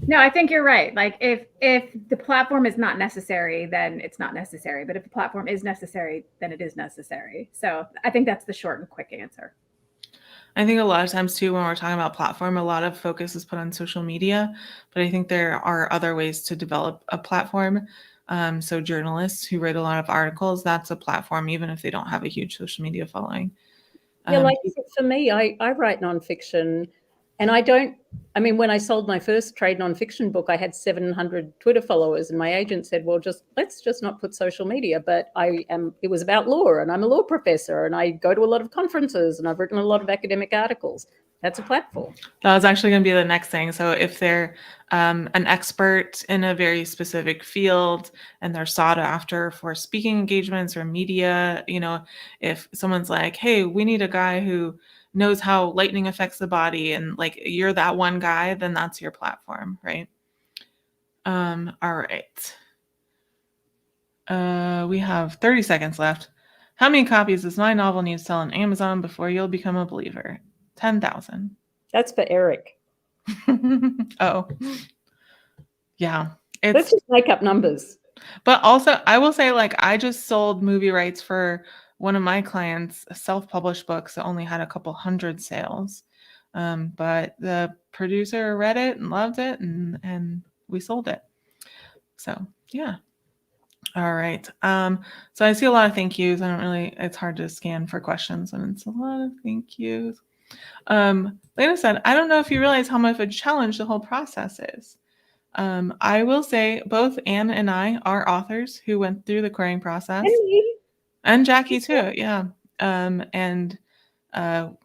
No, I think you're right. Like if the platform is not necessary, then it's not necessary. But if the platform is necessary, then it is necessary. So I think that's the short and quick answer. I think a lot of times too, when we're talking about platform, a lot of focus is put on social media, but I think there are other ways to develop a platform. So journalists who write a lot of articles, that's a platform, even if they don't have a huge social media following. For me, I write nonfiction, and when I sold my first trade nonfiction book, I had 700 Twitter followers, and my agent said, well, let's just not put social media. But it was about law, and I'm a law professor, and I go to a lot of conferences, and I've written a lot of academic articles. That's a platform. That was actually going to be the next thing. So if they're an expert in a very specific field and they're sought after for speaking engagements or media, if someone's like, hey, we need a guy who knows how lightning affects the body, and like you're that one guy, then that's your platform, right? All right. We have 30 seconds left. How many copies does my novel need to sell on Amazon before you'll become a believer? 10,000. That's for Eric. Oh, yeah. Let's just make up numbers. But also, I will say, like, I just sold movie rights for one of my clients, a self-published book, that only had a couple hundred sales. But the producer read it and loved it, and we sold it. So, yeah. All right. So I see a lot of thank yous. It's hard to scan for questions, and it's a lot of thank yous. Lena said, I don't know if you realize how much of a challenge the whole process is. I will say both Anne and I are authors who went through the querying process. And Jackie too, yeah.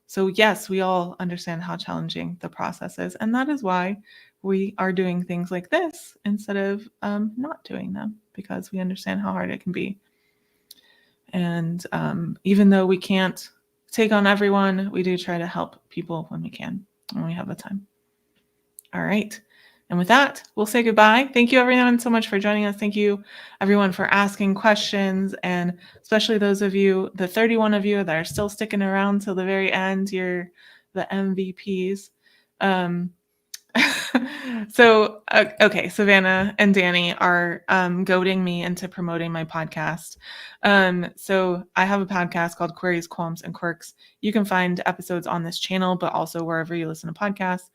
So yes, we all understand how challenging the process is. And that is why we are doing things like this instead of not doing them, because we understand how hard it can be. And even though we can't take on everyone, we do try to help people when we can, when we have the time. All right. And with that, we'll say goodbye. Thank you, everyone, so much for joining us. Thank you, everyone, for asking questions, and especially those of you, the 31 of you that are still sticking around till the very end. You're the MVPs. Okay, Savannah and Danny are goading me into promoting my podcast. So I have a podcast called Queries, Qualms, and Quirks. You can find episodes on this channel, but also wherever you listen to podcasts.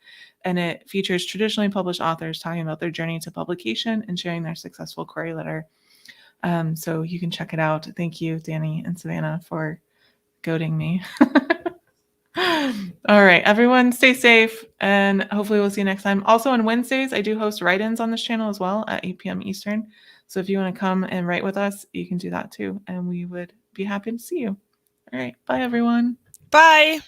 And it features traditionally published authors talking about their journey to publication and sharing their successful query letter. So you can check it out. Thank you, Danny and Savannah, for goading me. All right, everyone, stay safe, and hopefully we'll see you next time. Also on Wednesdays, I do host write-ins on this channel as well at 8 p.m. Eastern. So if you want to come and write with us, you can do that too, and we would be happy to see you. All right, bye, everyone. Bye.